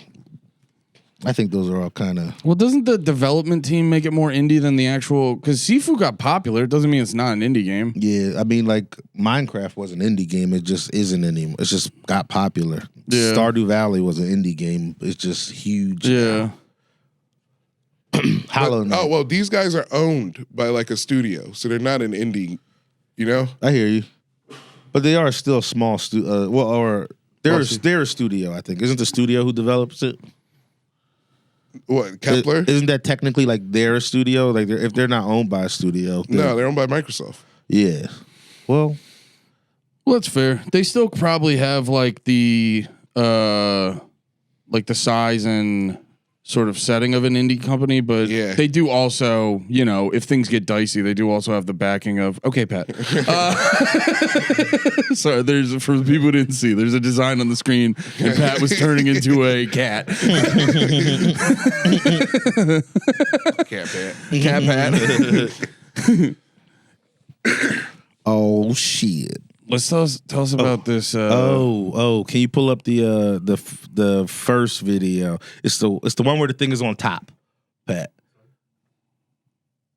I think those are all kind of. Well, doesn't the development team make it more indie than the actual? Because Sifu got popular, it doesn't mean it's not an indie game. Yeah, I mean like Minecraft was an indie game. It just isn't anymore. It's just got popular. Yeah. Stardew Valley was an indie game. It's just huge. Yeah. Hollow Knight. Oh well, these guys are owned by like a studio, so they're not an indie. You know? I hear you, but they are still small. Or They're a studio, I think. Isn't the studio who develops it? What, Kepler? Isn't that technically like their studio? Like if they're not owned by a studio. No, they're owned by Microsoft. Yeah. Well, that's fair. They still probably have like the size and sort of setting of an indie company, but they do also, you know, if things get dicey, they do also have the backing of, okay, Pat. Sorry, there's, for the people who didn't see, there's a design on the screen and Pat was turning into a cat. Cat Pat. Oh shit. Let's tell us about this. Can you pull up the first video? It's the one where the thing is on top, Pat.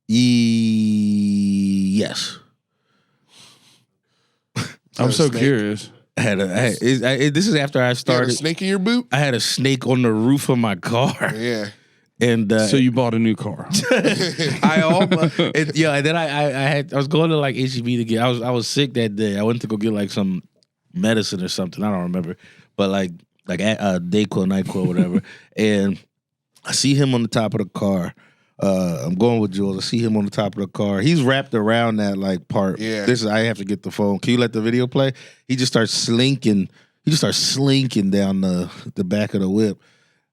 Yes. I'm so curious. This is after I started. You had a snake in your boot? I had a snake on the roof of my car. Yeah. And so you bought a new car. I almost and then I was going to like HEB to get. I was sick that day. I went to go get like some medicine or something. I don't remember, but like Dayquil, NyQuil, whatever. And I see him on the top of the car. I'm going with Jules. I see him on the top of the car. He's wrapped around that like part. Yeah. I have to get the phone. Can you let the video play? He just starts slinking. He just starts slinking down the back of the whip.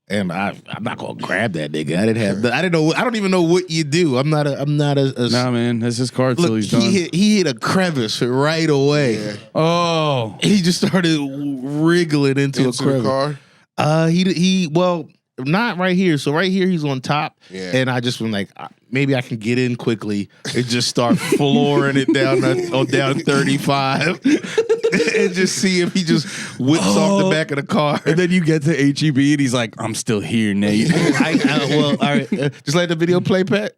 And I'm not gonna grab that nigga. I don't even know what you do. I'm not a. Nah, man, that's his car till he's done. He hit a crevice right away. Yeah. Oh, He just started wriggling into a crevice. The car? Well, not right here. So right here he's on top, and I just was like, maybe I can get in quickly and just start flooring it down 35. And just see if he just whips off the back of the car. And then you get to HEB and he's like, I'm still here, Nate. Well, all right. Just let the video play, Pat.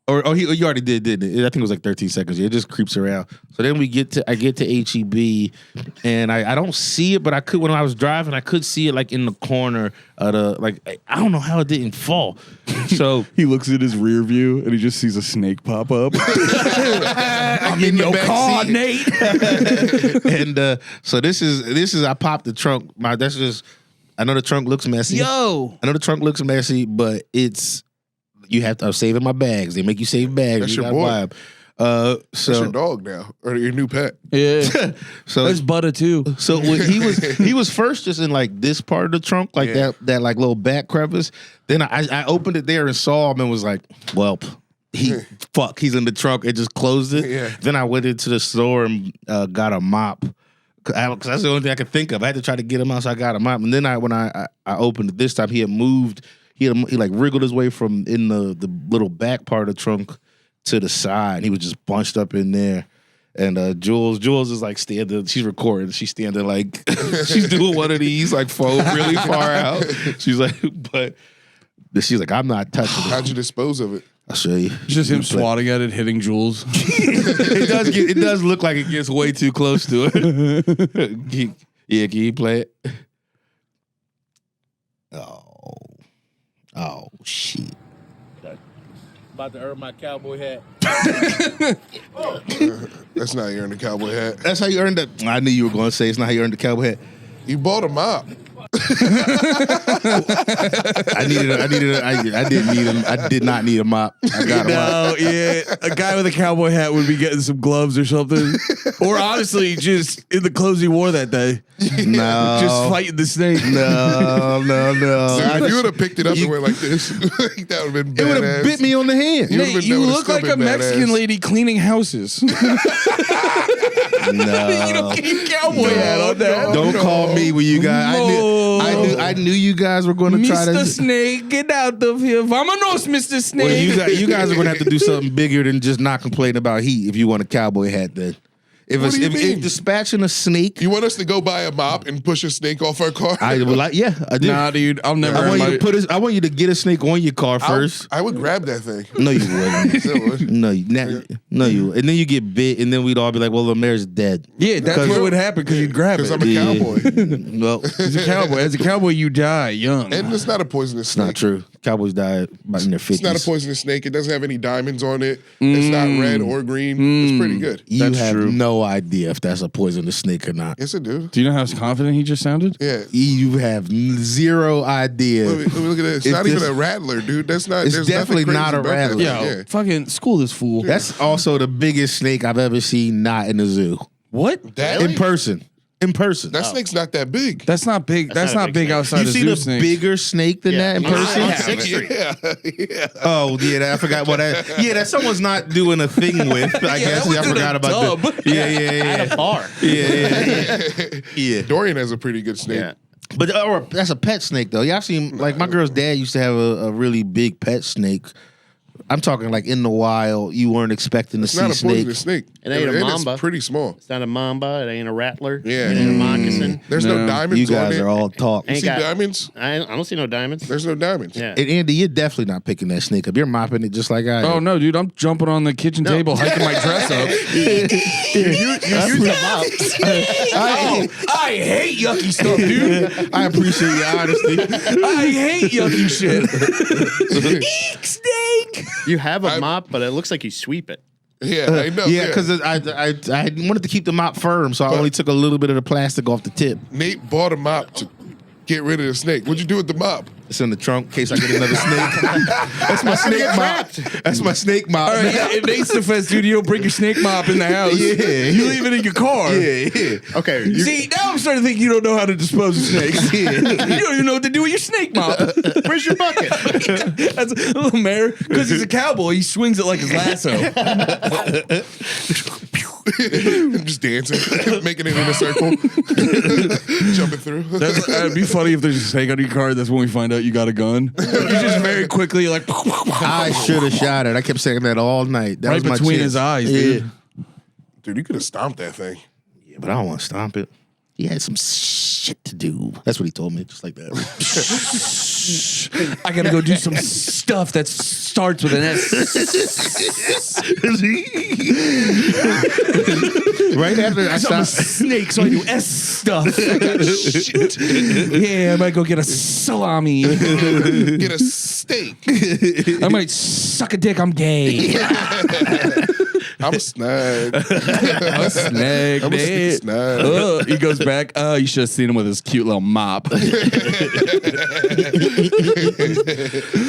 You already did, didn't it? I think it was like 13 seconds. It just creeps around. So then I get to HEB, and I don't see it, but I could when I was driving. I could see it like in the corner of the I don't know how it didn't fall. So he looks at his rear view and he just sees a snake pop up. I'm in your car, Nate. And so this is I popped the trunk. I know the trunk looks messy. I know the trunk looks messy, but it's. You have to. I'm saving my bags. They make you save bags. That's your boy. That's your dog now, or your new pet. Yeah. So that's Butter too. So he was first just in like this part of the trunk, like that like little back crevice. Then I opened it there and saw him and was like, well, he's in the trunk. It just closed it. Yeah. Then I went into the store and got a mop. Because that's the only thing I could think of. I had to try to get him out, so I got a mop. And then when I opened it this time, he had moved. He like wriggled his way from in the little back part of the trunk to the side. He was just bunched up in there. And Jules is like standing. She's recording. She's standing like she's doing one of these like really far out. She's like, I'm not touching it. How'd you dispose of it? I'll show you. It's just him swatting at it, hitting Jules. It does look like it gets way too close to it. Can you play it? Oh shit. About to earn my cowboy hat. That's not how you earn the cowboy hat. That's how you earned it. I knew you were going to say it's not how you earned the cowboy hat. You bought a mop. I did not need a mop. I got a mop. Yeah, a guy with a cowboy hat would be getting some gloves or something, or honestly, just in the clothes he wore that day. No, just fighting the snake. No. If you would have picked it up and went like this, that would have been badass. It would have bit me on the hand. Nate, you look like a Mexican lady cleaning houses. No, you don't keep cowboy hat on that. Don't call me when you guys. I knew you guys were going to try to. Mr. Snake, get out of here! Vamonos, Mr. Snake. Well, you guys are going to have to do something bigger than just not complain about heat if you want a cowboy hat. Then, if dispatching a snake, you want us to go buy a mop and push a snake off our car? I would like. Yeah, I do. Nah, dude, I'll never. I want you to get a snake on your car first. I would grab that thing. No, you wouldn't. No, you. And then you get bit, and then we'd all be like, "Well, LeMaire's dead." Yeah, that's what would happen because you'd grab it. Because I'm a cowboy. Well, he's a cowboy. As a cowboy, you die young. And it's not a poisonous snake. not true. Cowboys died about in their 50s. It's not a poisonous snake. It doesn't have any diamonds on it. It's not red or green. It's pretty good. You That's have true. no idea if that's a poisonous snake or not. Yes, it do. Do you know how confident he just sounded? Yeah. You have zero idea. Let me look at this. It's If not this- even a rattler, dude. That's not. It's There's definitely nothing not crazy a about that rattler. thing. Yo, Yeah. fucking school this fool. That's also the biggest snake I've ever seen not in the zoo. What? That, In person. In person. that snake's not that big. That's not big. That's not a not big big snake. outside You've of seen zoo a snakes. bigger snake than that in person? On Yeah, 6th Street. yeah. Oh, yeah, I forgot what that someone's not doing a thing with. I guess was I in forgot a about tub. that. Yeah. At a bar. Yeah. Dorian has a pretty good snake. Yeah. But that's a pet snake though. Yeah, I've seen like my girl's dad used to have a really big pet snake. I'm talking like in the wild. You weren't expecting to It's see not a poisonous snake. snake. It ain't a And mamba. It's pretty small. It's not a mamba. It ain't a rattler. Yeah. It ain't a moccasin. There's no diamonds You on guys it. are all talk. You Ain't see got- diamonds? I don't see no diamonds. There's no diamonds. Yeah. And Andy, you're definitely not picking that snake up. You're mopping it just like I am. Oh no, dude! I'm jumping on the kitchen table, hiking my dress up. You use the mop. I hate yucky stuff, dude. I appreciate your honesty. I hate yucky shit. Eek, snake. You have a mop, but it looks like you sweep it. Yeah, I know. Yeah, because I wanted to keep the mop firm, so I only took a little bit of the plastic off the tip. Nate bought a mop to get rid of the snake. What'd you do with the mop? It's in the trunk in case I get another snake. That's my snake mop. That's my snake mop. All right, yeah, in Nate's defense, dude, you don't bring your snake mop in the house. Yeah. You leave it in your car. Yeah. Okay. See, now I'm starting to think you don't know how to dispose of snakes. You don't even know what to do with your snake mop. Where's your bucket? That's LeMaire, because he's a cowboy, he swings it like his lasso. Just dancing, making it in a circle, jumping through. It'd be funny if there's a snake under your car. That's when we find out you got a gun. You just very quickly like I should have shot it. I kept saying that all night. That right was my between chance. his eyes, Yeah. dude. Dude, you could have stomped that thing. Yeah, but I don't want to stomp it. He had some shit to do. That's what he told me, just like that. I gotta go do some stuff that starts with an S. Right after I I'm a stopped. snake, so I do S stuff. Shit. Yeah, I might go get a salami. Get a steak. I might suck a dick. I'm gay. I'm a snag. I'm a snake. I'm a dude. snag. He goes back. Oh, you should have seen him with his cute little mop.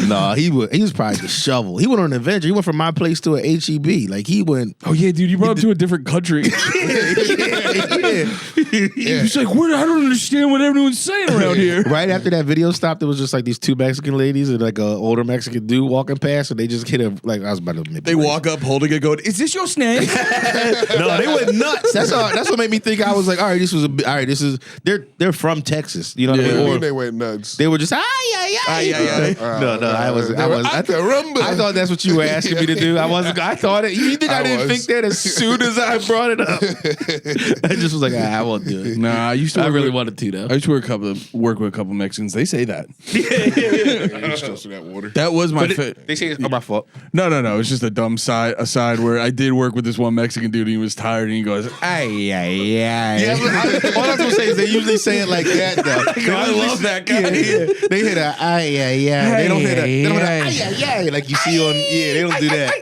No, he was probably the shovel. He went on an adventure. He went from my place to an HEB. Like he went. Oh yeah, dude, you brought him to a different country. He's like, "What? I don't understand what everyone's saying around here." Right after that video stopped, there was just like these two Mexican ladies and like a older Mexican dude walking past, and they just hit him. Like I was about to. They walk up holding it, going, "Is this your snake?" No, they went nuts. That's what made me think. I was like, all right, this is. They're from Texas. You know what I I mean? mean, Or they went nuts. they were just No, I thought that's what you were asking me to do. I wasn't. I thought it. You think I didn't think that as soon as I brought it up? I just was like, I won't do it. Nah, I used to. I work really with- wanted to though. I used to work with a couple Mexicans. They say that. You still see that water. That was my. They say it's my fault. No. It's just a dumb aside where I did work with this one Mexican dude. And he was tired, and he goes, "Ay, ay, ay." Yeah, all I was gonna say is they usually say it like that though. I love that guy. Yeah. They hit a ay ay ay. They don't hit a ay ay ay like you see on. Yeah, they don't do that.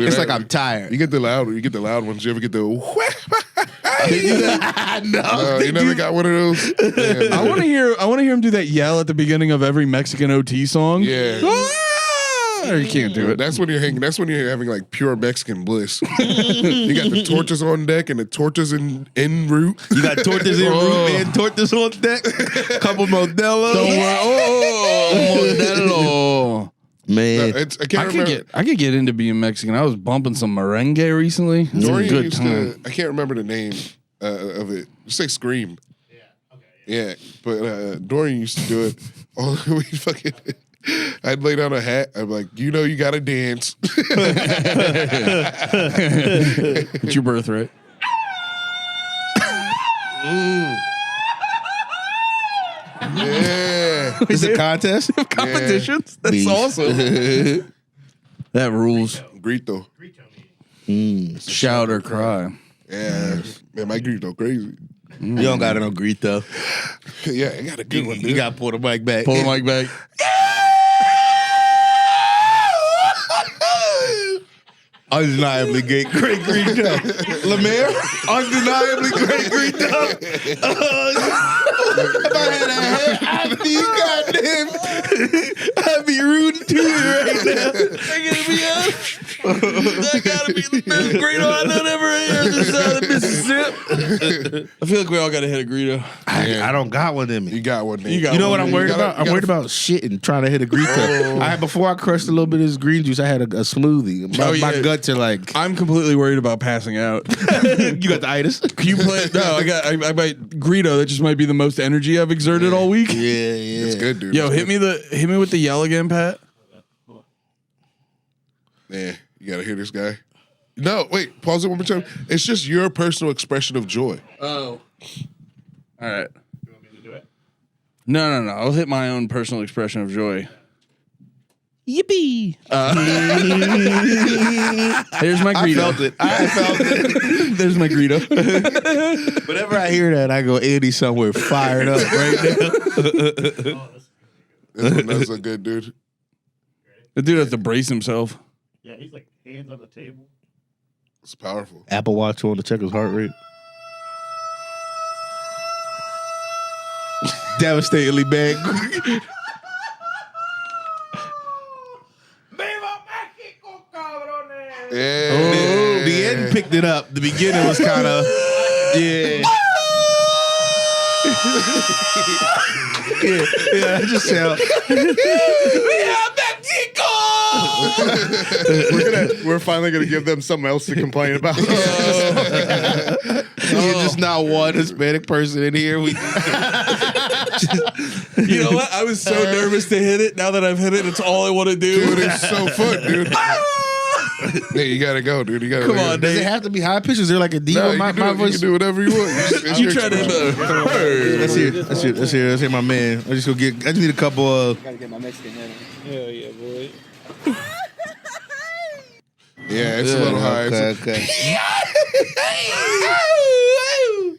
It's like I'm tired. You get the loud ones. You ever get the? No, You never got one of those. Yeah, I want to hear him do that yell at the beginning of every Mexican OT song. Yeah. Or you can't do it. That's when you're hanging. That's when you're having like pure Mexican bliss. You got the torches on deck and the torches en route. You got tortas in root, man. Tortas on deck. Couple Modelo. Modelo. Man, I can't remember. I could get into being Mexican. I was bumping some merengue recently. It's a Dorian good used time. to. I can't remember the name of it. Just say Scream. Yeah, but Dorian used to do it. Oh, we fucking. I'd lay down a hat. I'm like, you gotta dance. It's your birthright. Yeah. is it a contest? Competitions? That's Beef. awesome. That rules. Grito. Shout or cry. Yeah. Man, my Grito crazy. You don't got no Grito. Yeah, I got a good one, dude. You got to pull the mic back. Pull the mic back. Undeniably great Grito. LeMaire, undeniably great Grito. If I had a head, I'd be rooting to it right now. That gotta be the best Grito I done ever heard this side of Mississippi. I feel like we all gotta hit a Grito. I don't got one in me. You got one. Nate. You got You know one, what I'm dude. worried about? I'm worried about shitting, trying to hit a Grito. Before I crushed a little bit of this green juice, I had a smoothie. My guts are like. I'm completely worried about passing out. You got the itis? Can you play? No, I might Grito. That just might be the most energy I've exerted all week. Yeah. It's good, dude. Yo, It's hit me with the yell again, Pat. Yeah, you gotta hear this guy. No, wait, pause it one more time. It's just your personal expression of joy. Oh. All right. You want me to do it? No. I'll hit my own personal expression of joy. Yippee! Here's my Grito. I felt it. There's my Grito. Whenever I hear that, I go, Andy somewhere fired up right now. That's a good dude. The dude has to brace himself. Yeah, he's like hands on the table. It's powerful. Apple Watch on to check his heart rate. Devastatingly bad. Yeah. The end picked it up. The beginning was kind of, yeah. yeah, that just sound. We're finally gonna give them something else to complain about. Just not one Hispanic person in here. You know what? I was so nervous to hit it. Now that I've hit it, it's all I want to do. Dude, it's so fun, dude. Yeah, you gotta go, dude. You gotta Come go. on, Does Dave. it have to be high pitch? Is there like a D No, on you, my can voice? do whatever you want. It's You your try to. expression. Let's hear my man. I just need a couple of. Gotta get my Mexican head on. Hell yeah, boy. Yeah, it's a little high. Okay.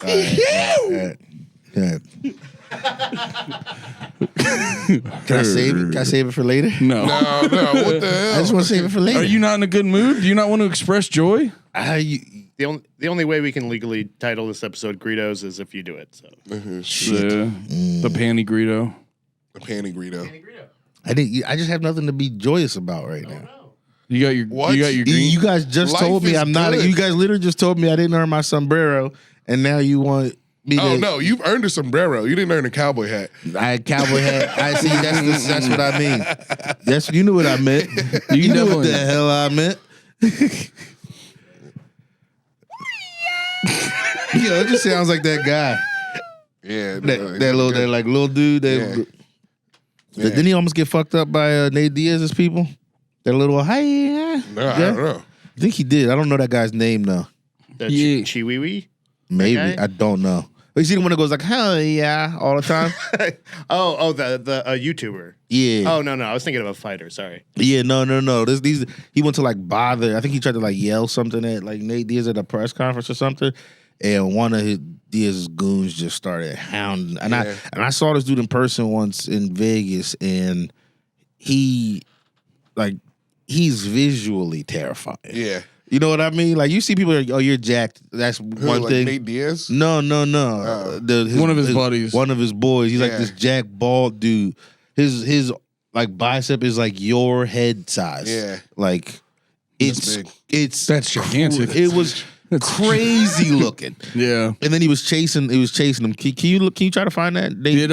All right. Can I save it? Can I save it for later? No. No, what the hell? I just want to save it for later. Are you not in a good mood? Do you not want to express joy? The only way we can legally title this episode Gritos is if you do it. So The panty Grito. The panty Grito. I just have nothing to be joyous about right now. You got your What? You got your green. You guys just Life told me is I'm not. good. You guys literally just told me I didn't earn my sombrero, and now you want me to. Oh no, you've earned a sombrero. You didn't earn a cowboy hat. I had cowboy hat. I see. That's what I mean. You knew what I meant. You knew what the hell I meant. It just sounds like that guy. Yeah, That little dude. Didn't he almost get fucked up by Nate Diaz's people? That little hi. No, I don't know. I think he did. I don't know that guy's name though. the Yeah. Chiwiwi. Maybe guy? I don't know. But you see the one that goes like hell yeah all the time. the YouTuber. Yeah. Oh no, I was thinking of a fighter. Sorry. Yeah, no. He went to like bother. I think he tried to like yell something at like Nate Diaz at a press conference or something, and one of Diaz's goons just started hounding. And I saw this dude in person once in Vegas, and he's visually terrifying. Yeah. You know what I mean? Like you see people like, oh, you're jacked. That's one like thing. Nate Diaz? No. One of his buddies. One of his boys. He's like Yeah. this jack bald dude. His like bicep is like your head size. Yeah. Like That's That's gigantic. It was crazy looking. Yeah. And then he was chasing him. Can you try to find that? Did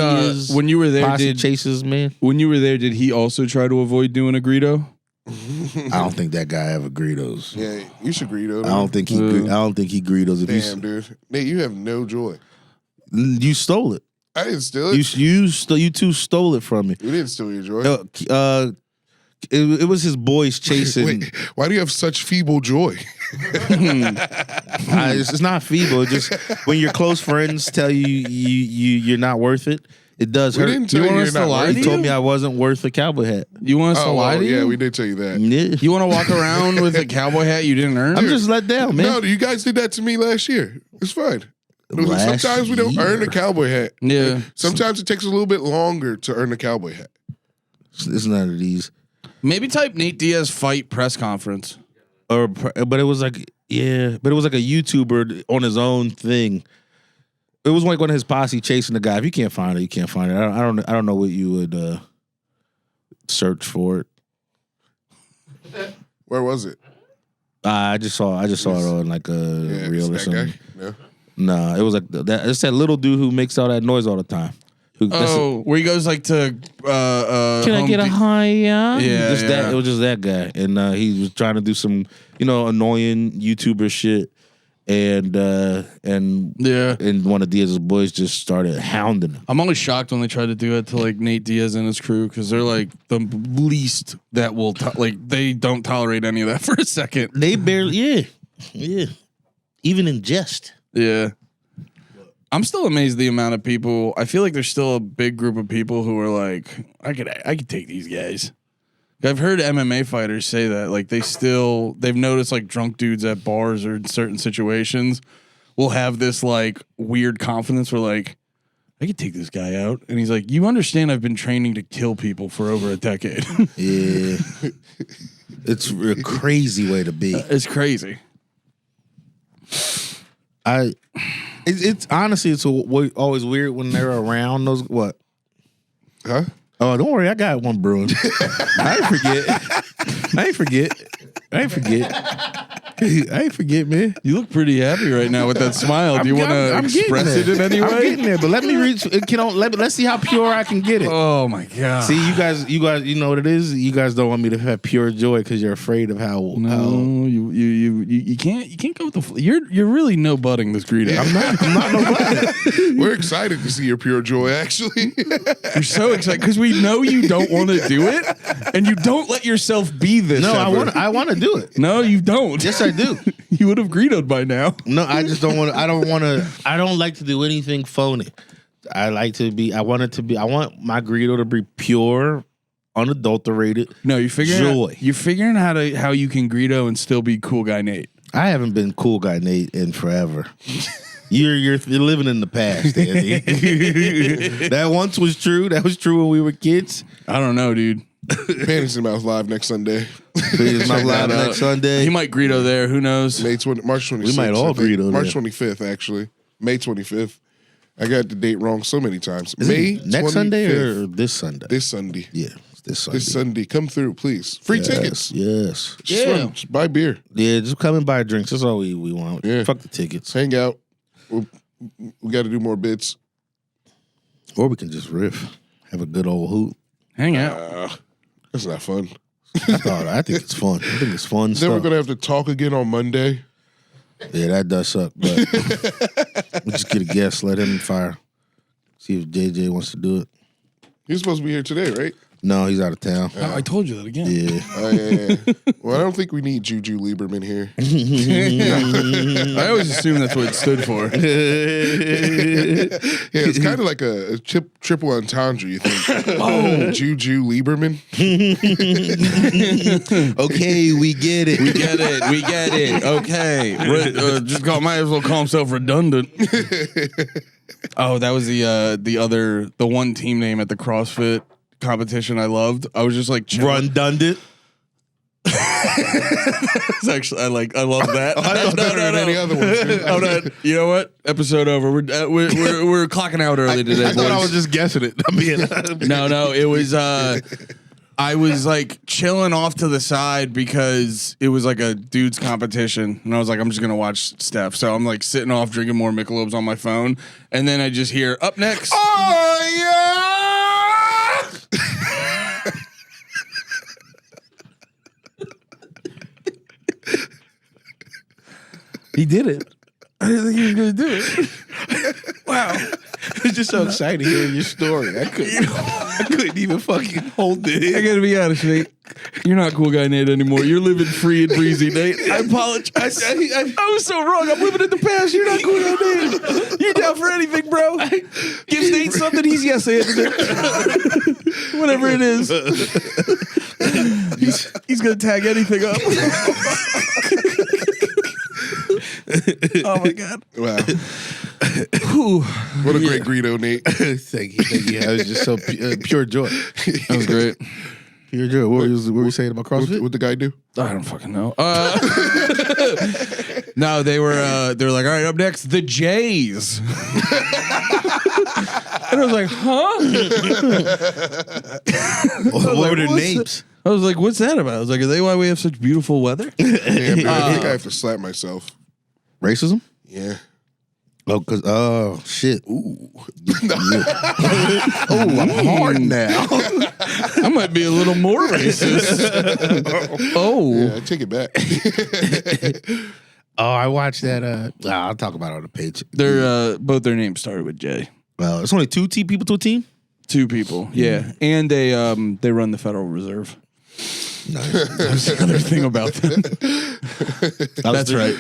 when you were there, chases man? When you were there, did he also try to avoid doing a Grito? I don't think that guy ever Gritos. Yeah, you should Grito. I don't think he Gritos. If Damn, dude. Nate, you have no joy. you stole it. I didn't steal it. You two stole it from me. We didn't steal your joy. It was his boys chasing. Wait, why do you have such feeble joy? It's not feeble. It's just when your close friends tell you're not worth it, it does We hurt. didn't tell You you want you're us to not lie worth to He it. told me I wasn't worth a cowboy hat. You want us to lie to you? Yeah, we did tell you that. Yeah. You want to walk around with a cowboy hat you didn't earn? I'm just let down, man. No, you guys did that to me last year. It's fine. Last Sometimes we don't year. earn a cowboy hat. Yeah. Sometimes it takes a little bit longer to earn a cowboy hat. It's none of these. Maybe type Nate Diaz fight press conference. But it was like a YouTuber on his own thing. It was like one of his posse chasing the guy. If you can't find it, you can't find it. I don't know what you would search for it. Where was it? I just saw it on like a reel or something. No. Nah, it was like that. It's that little dude who makes all that noise all the time. Where he goes like to can I get a high? Yeah, It was just that guy, and he was trying to do some annoying YouTuber shit, and one of Diaz's boys just started hounding him. I'm always shocked when they try to do it to like Nate Diaz and his crew because they're like the least that will they don't tolerate any of that for a second. They barely, yeah, even in jest. Yeah. I'm still amazed the amount of people. I feel like there's still a big group of people who are like, I could take these guys. I've heard MMA fighters say that. Like they've noticed like drunk dudes at bars or in certain situations will have this like weird confidence where like, I could take this guy out. And he's like, you understand I've been training to kill people for over a decade. Yeah. It's a crazy way to be. It's crazy. It's honestly, it's always weird when they're around those. What? Huh? Oh, don't worry, I got one brewing. I ain't forget, man. You look pretty happy right now with that smile. Do you want to express it in any way? I'm getting there, but let me reach. Let's see how pure I can get it. Oh my god! See, you guys, you know what it is. You guys don't want me to have pure joy because you're afraid of how. You can't go with the. You're really no butting this Grito. Yeah. I'm not no butting. We're excited to see your pure joy. Actually, you're so excited because we know you don't want to do it, and you don't let yourself be this. No, I want to do it. No, you don't. Yes, I do. You would have Gritoed by now. No, I just don't want to. I don't like to do anything phony. I want my Grito to be pure, unadulterated. No, you're figuring joy. You're figuring how you can Grito and still be cool guy Nate. I haven't been cool guy Nate in forever. You're living in the past, Andy. That once was true. That was true when we were kids. I don't know, dude. Panties In The Mouth live next Sunday. Panties In The Mouth live next Sunday. He might Grito there. Who knows? March 26th. We might all Grito March there. 25th, actually. May 25th. I got the date wrong so many times. Is May it next 25th. Sunday or this Sunday? This Sunday. Yeah, this Sunday. This Sunday. Come through, please. Free tickets. Yes. Just fun. Just buy beer. Yeah, just come and buy drinks. That's all we want. Yeah. Fuck the tickets. Hang out. We got to do more bits. Or we can just riff. Have a good old hoot. Hang out. That's not fun. I think it's fun. I think it's fun Then stuff. we're going to have to talk again on Monday. Yeah, that does suck. But we'll just get a guest, let him fire. See if JJ wants to do it. He's supposed to be here today, right? No, he's out of town. Oh, I told you that again. Yeah. Yeah. Well, I don't think we need Juju Lieberman here. I always assumed that's what it stood for. Yeah, it's kind of like a triple entendre, you think. Oh, Juju Lieberman. Okay, we get it. We get it. Okay. Might as well call himself redundant. Oh, that was the one team name at the CrossFit competition I loved. I was just like Redundant. It's actually I love that. I know better than any other ones. Dude. I'm not, you know what? Episode over. We're clocking out early today. I thought I boys. was just guessing it. No, it was I was like chilling off to the side because it was like a dude's competition, and I was like, I'm just gonna watch Steph. So I'm like sitting off drinking more Michelob's on my phone, and then I just hear up next. Oh yeah! He did it. I didn't think he was gonna do it. Wow. It's just so exciting hearing your story. I couldn't even fucking hold it. I gotta be honest, Nate. You're not cool guy Nate anymore. You're living free and breezy, Nate. I apologize. I was so wrong. I'm living in the past. You're not cool guy Nate. You're down for anything, bro. Give Nate something. He's yes anding it. Whatever it is. He's gonna tag anything up. Oh my god! Wow. What a great Grito, Nate. Thank you. That was just so pure joy. That was great. Here, Joe. What were you saying about CrossFit? What the guy do? I don't fucking know. No, they were like, all right, up next, the Jays. And I was like, huh? What were their names? I was like, what's that about? I was like, are they why we have such beautiful weather? Yeah, man, I think I have to slap myself. Racism? Yeah. Oh, shit. Ooh. I'm hard now. I might be a little more racist. Oh. Yeah, I take it back. Oh, I watched that. I'll talk about it on the page. They're both their names started with J. Well, it's only two people to a team? 2 people, yeah. And they run the Federal Reserve. Nice. That's the other thing about them. That's right.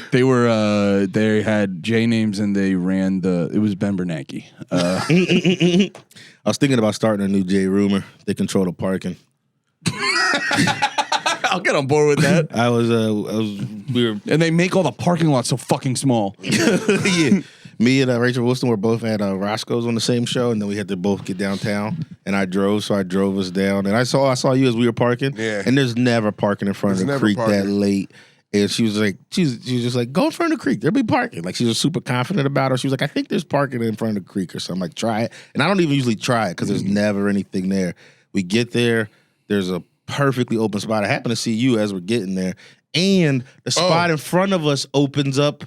They had J names and they ran it was Ben Bernanke. I was thinking about starting a new J rumor. They control the parking. I'll get on board with that. We were, And they make all the parking lots so fucking small. yeah. Me and Rachel Wilson were both at Roscoe's on the same show, and then we had to both get downtown. And I drove us down. And I saw you as we were parking. Yeah. And there's never parking in front of the creek that late. And she was just like, go in front of the creek. There'll be parking. Like, she was super confident about it. She was like, I think there's parking in front of the creek or something. I'm like, try it. And I don't even usually try it because there's never anything there. We get there. There's a perfectly open spot. I happen to see you as we're getting there. And the spot in front of us opens up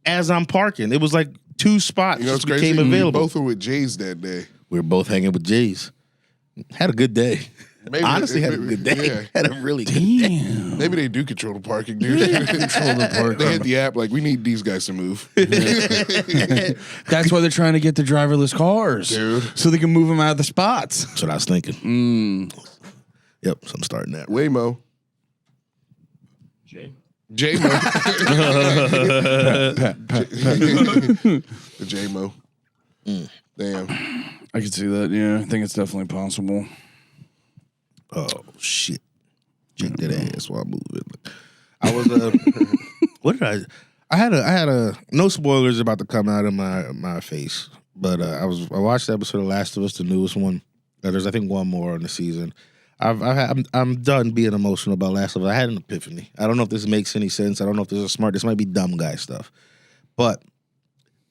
as I'm parking. It was like 2 spots just became available. We both were with Jays that day. We were both hanging with Jays. Had a good day. Honestly, had a good day. Yeah. Had a really good day. Maybe they do control the parking, dude. They had the app like, we need these guys to move. That's why they're trying to get the driverless cars. Dude. So they can move them out of the spots. That's what I was thinking. Yep, so I'm starting that. Waymo. J-Mo. The J-Mo. Damn. I can see that, yeah. I think it's definitely possible. Oh shit! Shake that ass while I'm moving. I was what did I had a no spoilers about to come out of my face, but I watched the episode of Last of Us, the newest one. There's I think one more on the season. I'm done being emotional about Last of Us. I had an epiphany. I don't know if this makes any sense. I don't know if this is smart. This might be dumb guy stuff, but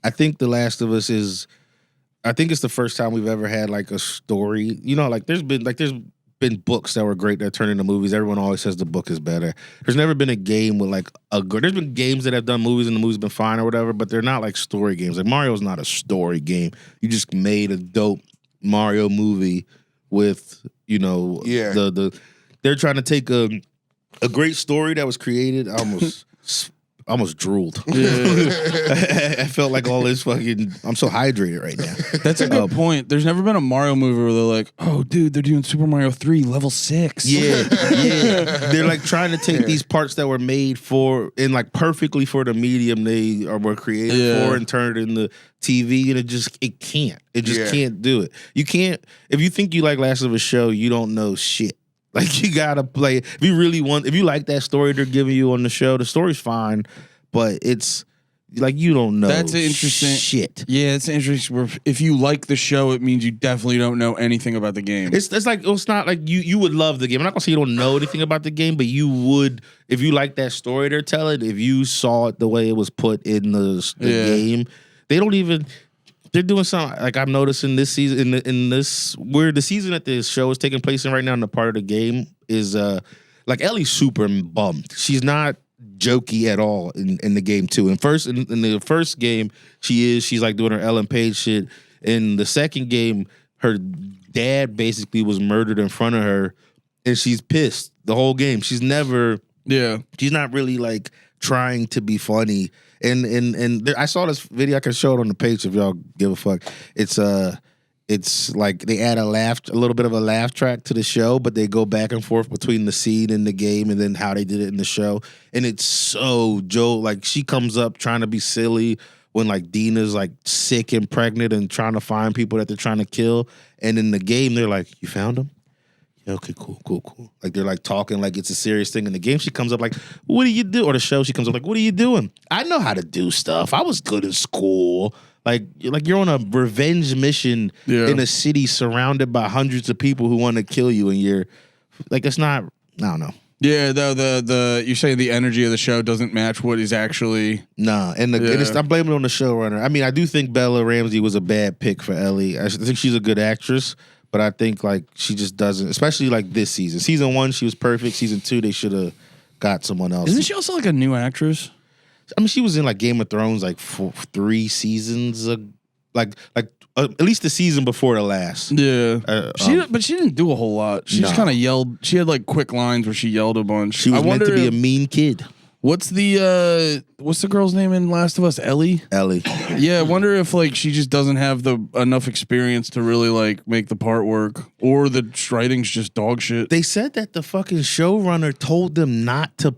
I think The Last of Us is. I think it's the first time we've ever had like a story. You know, like there's been books that were great that turned into movies. Everyone always says the book is better. There's never been a game with like a good. There's been games that have done movies and the movie's been fine or whatever, but they're not like story games. Like Mario's not a story game. You just made a dope Mario movie with they're trying to take a great story that was created. I almost drooled. I felt like all this fucking. I'm so hydrated right now. That's a good point. There's never been a Mario movie where they're like, "Oh, dude, they're doing Super Mario 3 level 6." Yeah. They're like trying to take these parts that were made for and like perfectly for the medium they were created for and turn it into TV, and it can't. It just can't do it. You can't. If you think you like Last of Us show, you don't know shit. Like you gotta play. If you like that story they're giving you on the show, the story's fine, but it's like you don't know. That's interesting shit. Yeah, it's interesting. If you like the show, it means you definitely don't know anything about the game. It's not like you would love the game. I'm not gonna say you don't know anything about the game, but you would if you like that story they're telling. If you saw it the way it was put in the game, they don't even. They're doing something like I'm noticing this season in this where the season that this show is taking place in right now in the part of the game is like Ellie's super bummed. She's not jokey at all in the game too. In the first game she's like doing her Ellen Page shit. In the second game, her dad basically was murdered in front of her, and she's pissed the whole game. She's not really like trying to be funny. And I saw this video. I can show it on the page if y'all give a fuck. It's like they add a little bit of a laugh track to the show, but they go back and forth between the scene in the game and then how they did it in the show. And it's so like she comes up trying to be silly when like Dina's like sick and pregnant and trying to find people that they're trying to kill. And in the game, they're like, "You found him? Okay, cool. Like they're like talking like it's a serious thing. In the game, she comes up like, "What do you do?" Or the show, she comes up like, "What are you doing?" I know how to do stuff. I was good in school. Like you're on a revenge mission in a city surrounded by hundreds of people who want to kill you, and you're like it's not. I don't know. Yeah, the you say the energy of the show doesn't match what is actually. Nah, and I'm blaming it on the showrunner. I mean, I do think Bella Ramsey was a bad pick for Ellie. I think she's a good actress, but I think like she just doesn't, especially like this season. Season 1, she was perfect. Season 2, they should have got someone else. Isn't she also like a new actress? I mean, she was in like Game of Thrones like 3 seasons, at least the season before the last. Yeah, but she didn't do a whole lot. She just kind of yelled. She had like quick lines where she yelled a bunch. She was meant to be a mean kid. What's the girl's name in Last of Us? Ellie. Yeah, I wonder if like she just doesn't have the enough experience to really like make the part work, or the writing's just dog shit. They said that the fucking showrunner told them not to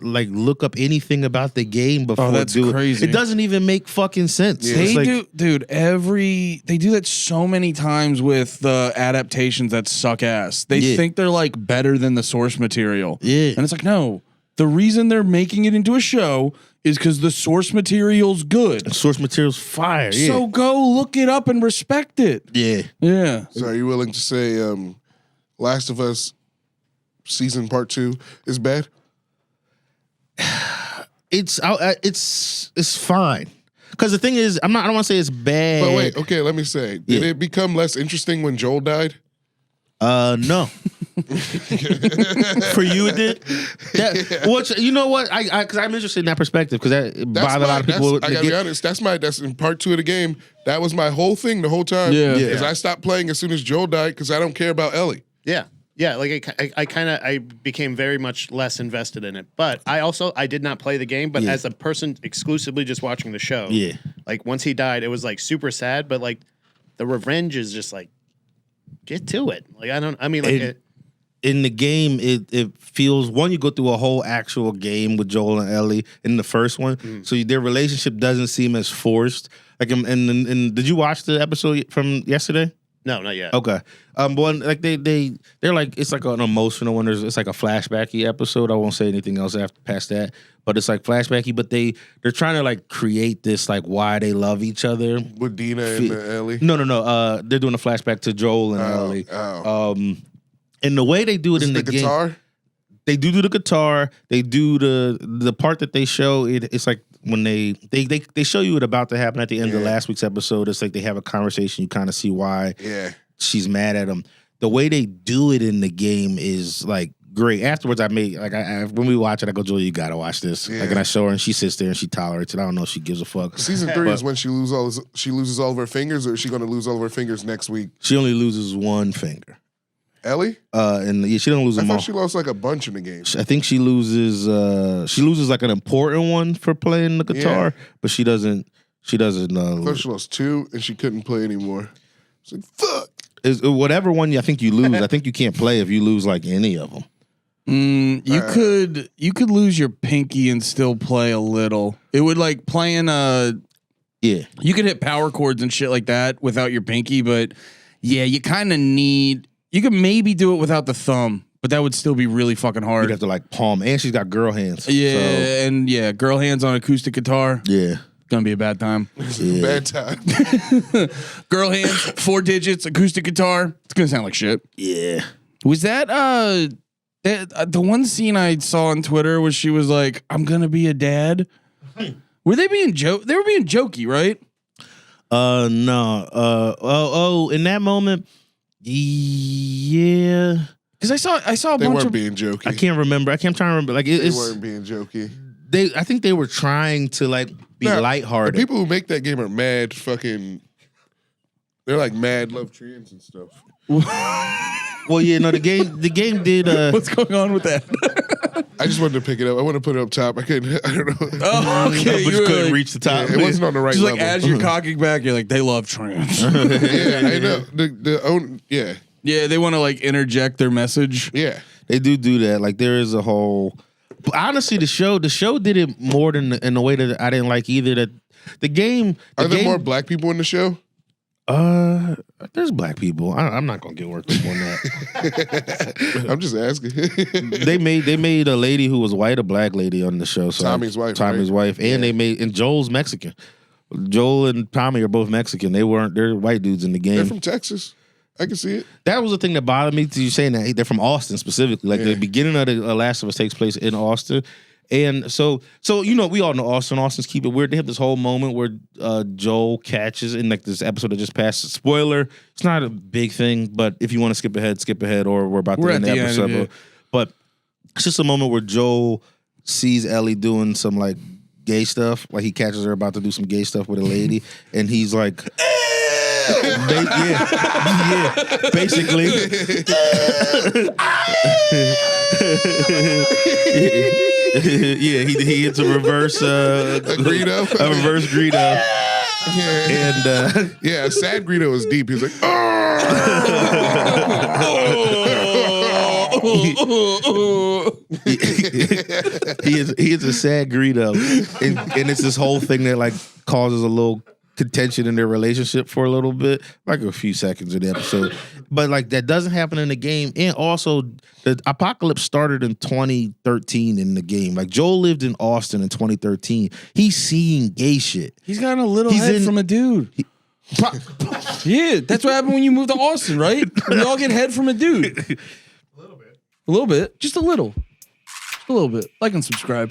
look up anything about the game before. Oh, that's crazy. It doesn't even make fucking sense. Yeah. They do that so many times with the adaptations that suck ass. They think they're like better than the source material. Yeah, and it's like no. The reason they're making it into a show is because the source material's good. The source material's fire. Yeah. So go look it up and respect it. Yeah. Yeah. So are you willing to say Last of Us season part 2 is bad? It's fine. Because the thing is, I don't want to say it's bad. But wait, okay, let me say. Did it become less interesting when Joel died? No. For you, it did. Which you know what? Because I'm interested in that perspective because that bothered a lot of people. I gotta be honest. That's in part 2 of the game. That was my whole thing the whole time. Yeah. Because I stopped playing as soon as Joel died because I don't care about Ellie. Yeah. Yeah, like I became very much less invested in it. But I did not play the game, but as a person exclusively just watching the show, like once he died, it was like super sad, but like the revenge is just like get to it. Like in the game, it feels you go through a whole actual game with Joel and Ellie in the first one, so their relationship doesn't seem as forced. Like, and did you watch the episode from yesterday? No, not yet. Okay, but like they're like it's like an emotional one. It's like a flashbacky episode. I won't say anything else past that, but it's like flashbacky. But they're trying to like create this like why they love each other With Dina and Ellie. No. They're doing a flashback to Joel and Ellie. And the way they do it in the game, guitar. They do the guitar. They do the part that they show. It's like when they show you it about to happen at the end of last week's episode. It's like they have a conversation. You kind of see why she's mad at him. The way they do it in the game is like great. Afterwards, when we watch it, I go, Julie, you gotta watch this. Yeah. Like, and I show her, and she sits there and she tolerates it. I don't know if she gives a fuck. Season 3 is when she loses all of her fingers, or is she going to lose all of her fingers next week? She only loses one finger. Ellie? And she don't lose them all. I thought she lost like a bunch in the game. I think she loses like an important one for playing the guitar, but she doesn't. I thought she lost 2 and she couldn't play anymore. It's like fuck. Whatever one I think you lose. I think you can't play if you lose like any of them. You could lose your pinky and still play a little. It would like playing you could hit power chords and shit like that without your pinky, but you kind of need. You could maybe do it without the thumb, but that would still be really fucking hard. You'd have to like palm, and she's got girl hands. Yeah, girl hands on acoustic guitar. Yeah, gonna be a bad time. Bad time. Girl hands, 4 digits, acoustic guitar. It's gonna sound like shit. Yeah. Was that the one scene I saw on Twitter where she was like, "I'm gonna be a dad"? Were they being They were being jokey, right? No. In that moment. Yeah, because I saw a they bunch weren't of being jokey. I can't remember. Like they weren't being jokey. I think they were trying to like be lighthearted. The people who make that game are mad fucking. They're like mad love trans and stuff. Well, yeah, no, the game did. What's going on with that? I just wanted to pick it up. I want to put it up top. I couldn't. I don't know. Oh, okay. You couldn't reach the top. Yeah, it wasn't on the right just level. Like as you're cocking back, you're like, they love trans. Yeah, I know. Yeah, they want to like interject their message. Yeah, they do that. Like there is a whole. But honestly, the show did it more than in a way that I didn't like either. That the game. Are there more black people in the show? There's black people. I'm not gonna get worked up on that. I'm just asking. they made a lady who was white, a black lady on the show. So Tommy's wife, and and Joel's Mexican. Joel and Tommy are both Mexican. They're white dudes in the game. They're from Texas. I can see it. That was the thing that bothered me. You saying that they're from Austin specifically. Like the beginning of the Last of Us takes place in Austin. And so we all know Austin. Austin's keep it weird. They have this whole moment where Joel catches in like this episode that just passed. Spoiler, it's not a big thing, but if you want to skip ahead, or we're about to end the episode. But it's just a moment where Joel sees Ellie doing some like gay stuff. Like he catches her about to do some gay stuff with a lady, and he's like, basically. Yeah, he hits a reverse Grito. A reverse Grito. And sad Grito is deep. He's like, he is a sad Grito. And it's this whole thing that like causes a little contention in their relationship for a little bit, like a few seconds in the episode. But like that doesn't happen in the game. And also the apocalypse started in 2013 in the game. Like Joel lived in Austin in 2013. He's seeing gay shit. He's got a little head from a dude. Yeah, that's what happened when you moved to Austin, right? We all get head from a dude. A little bit. Just a little. Just a little bit. Like and subscribe.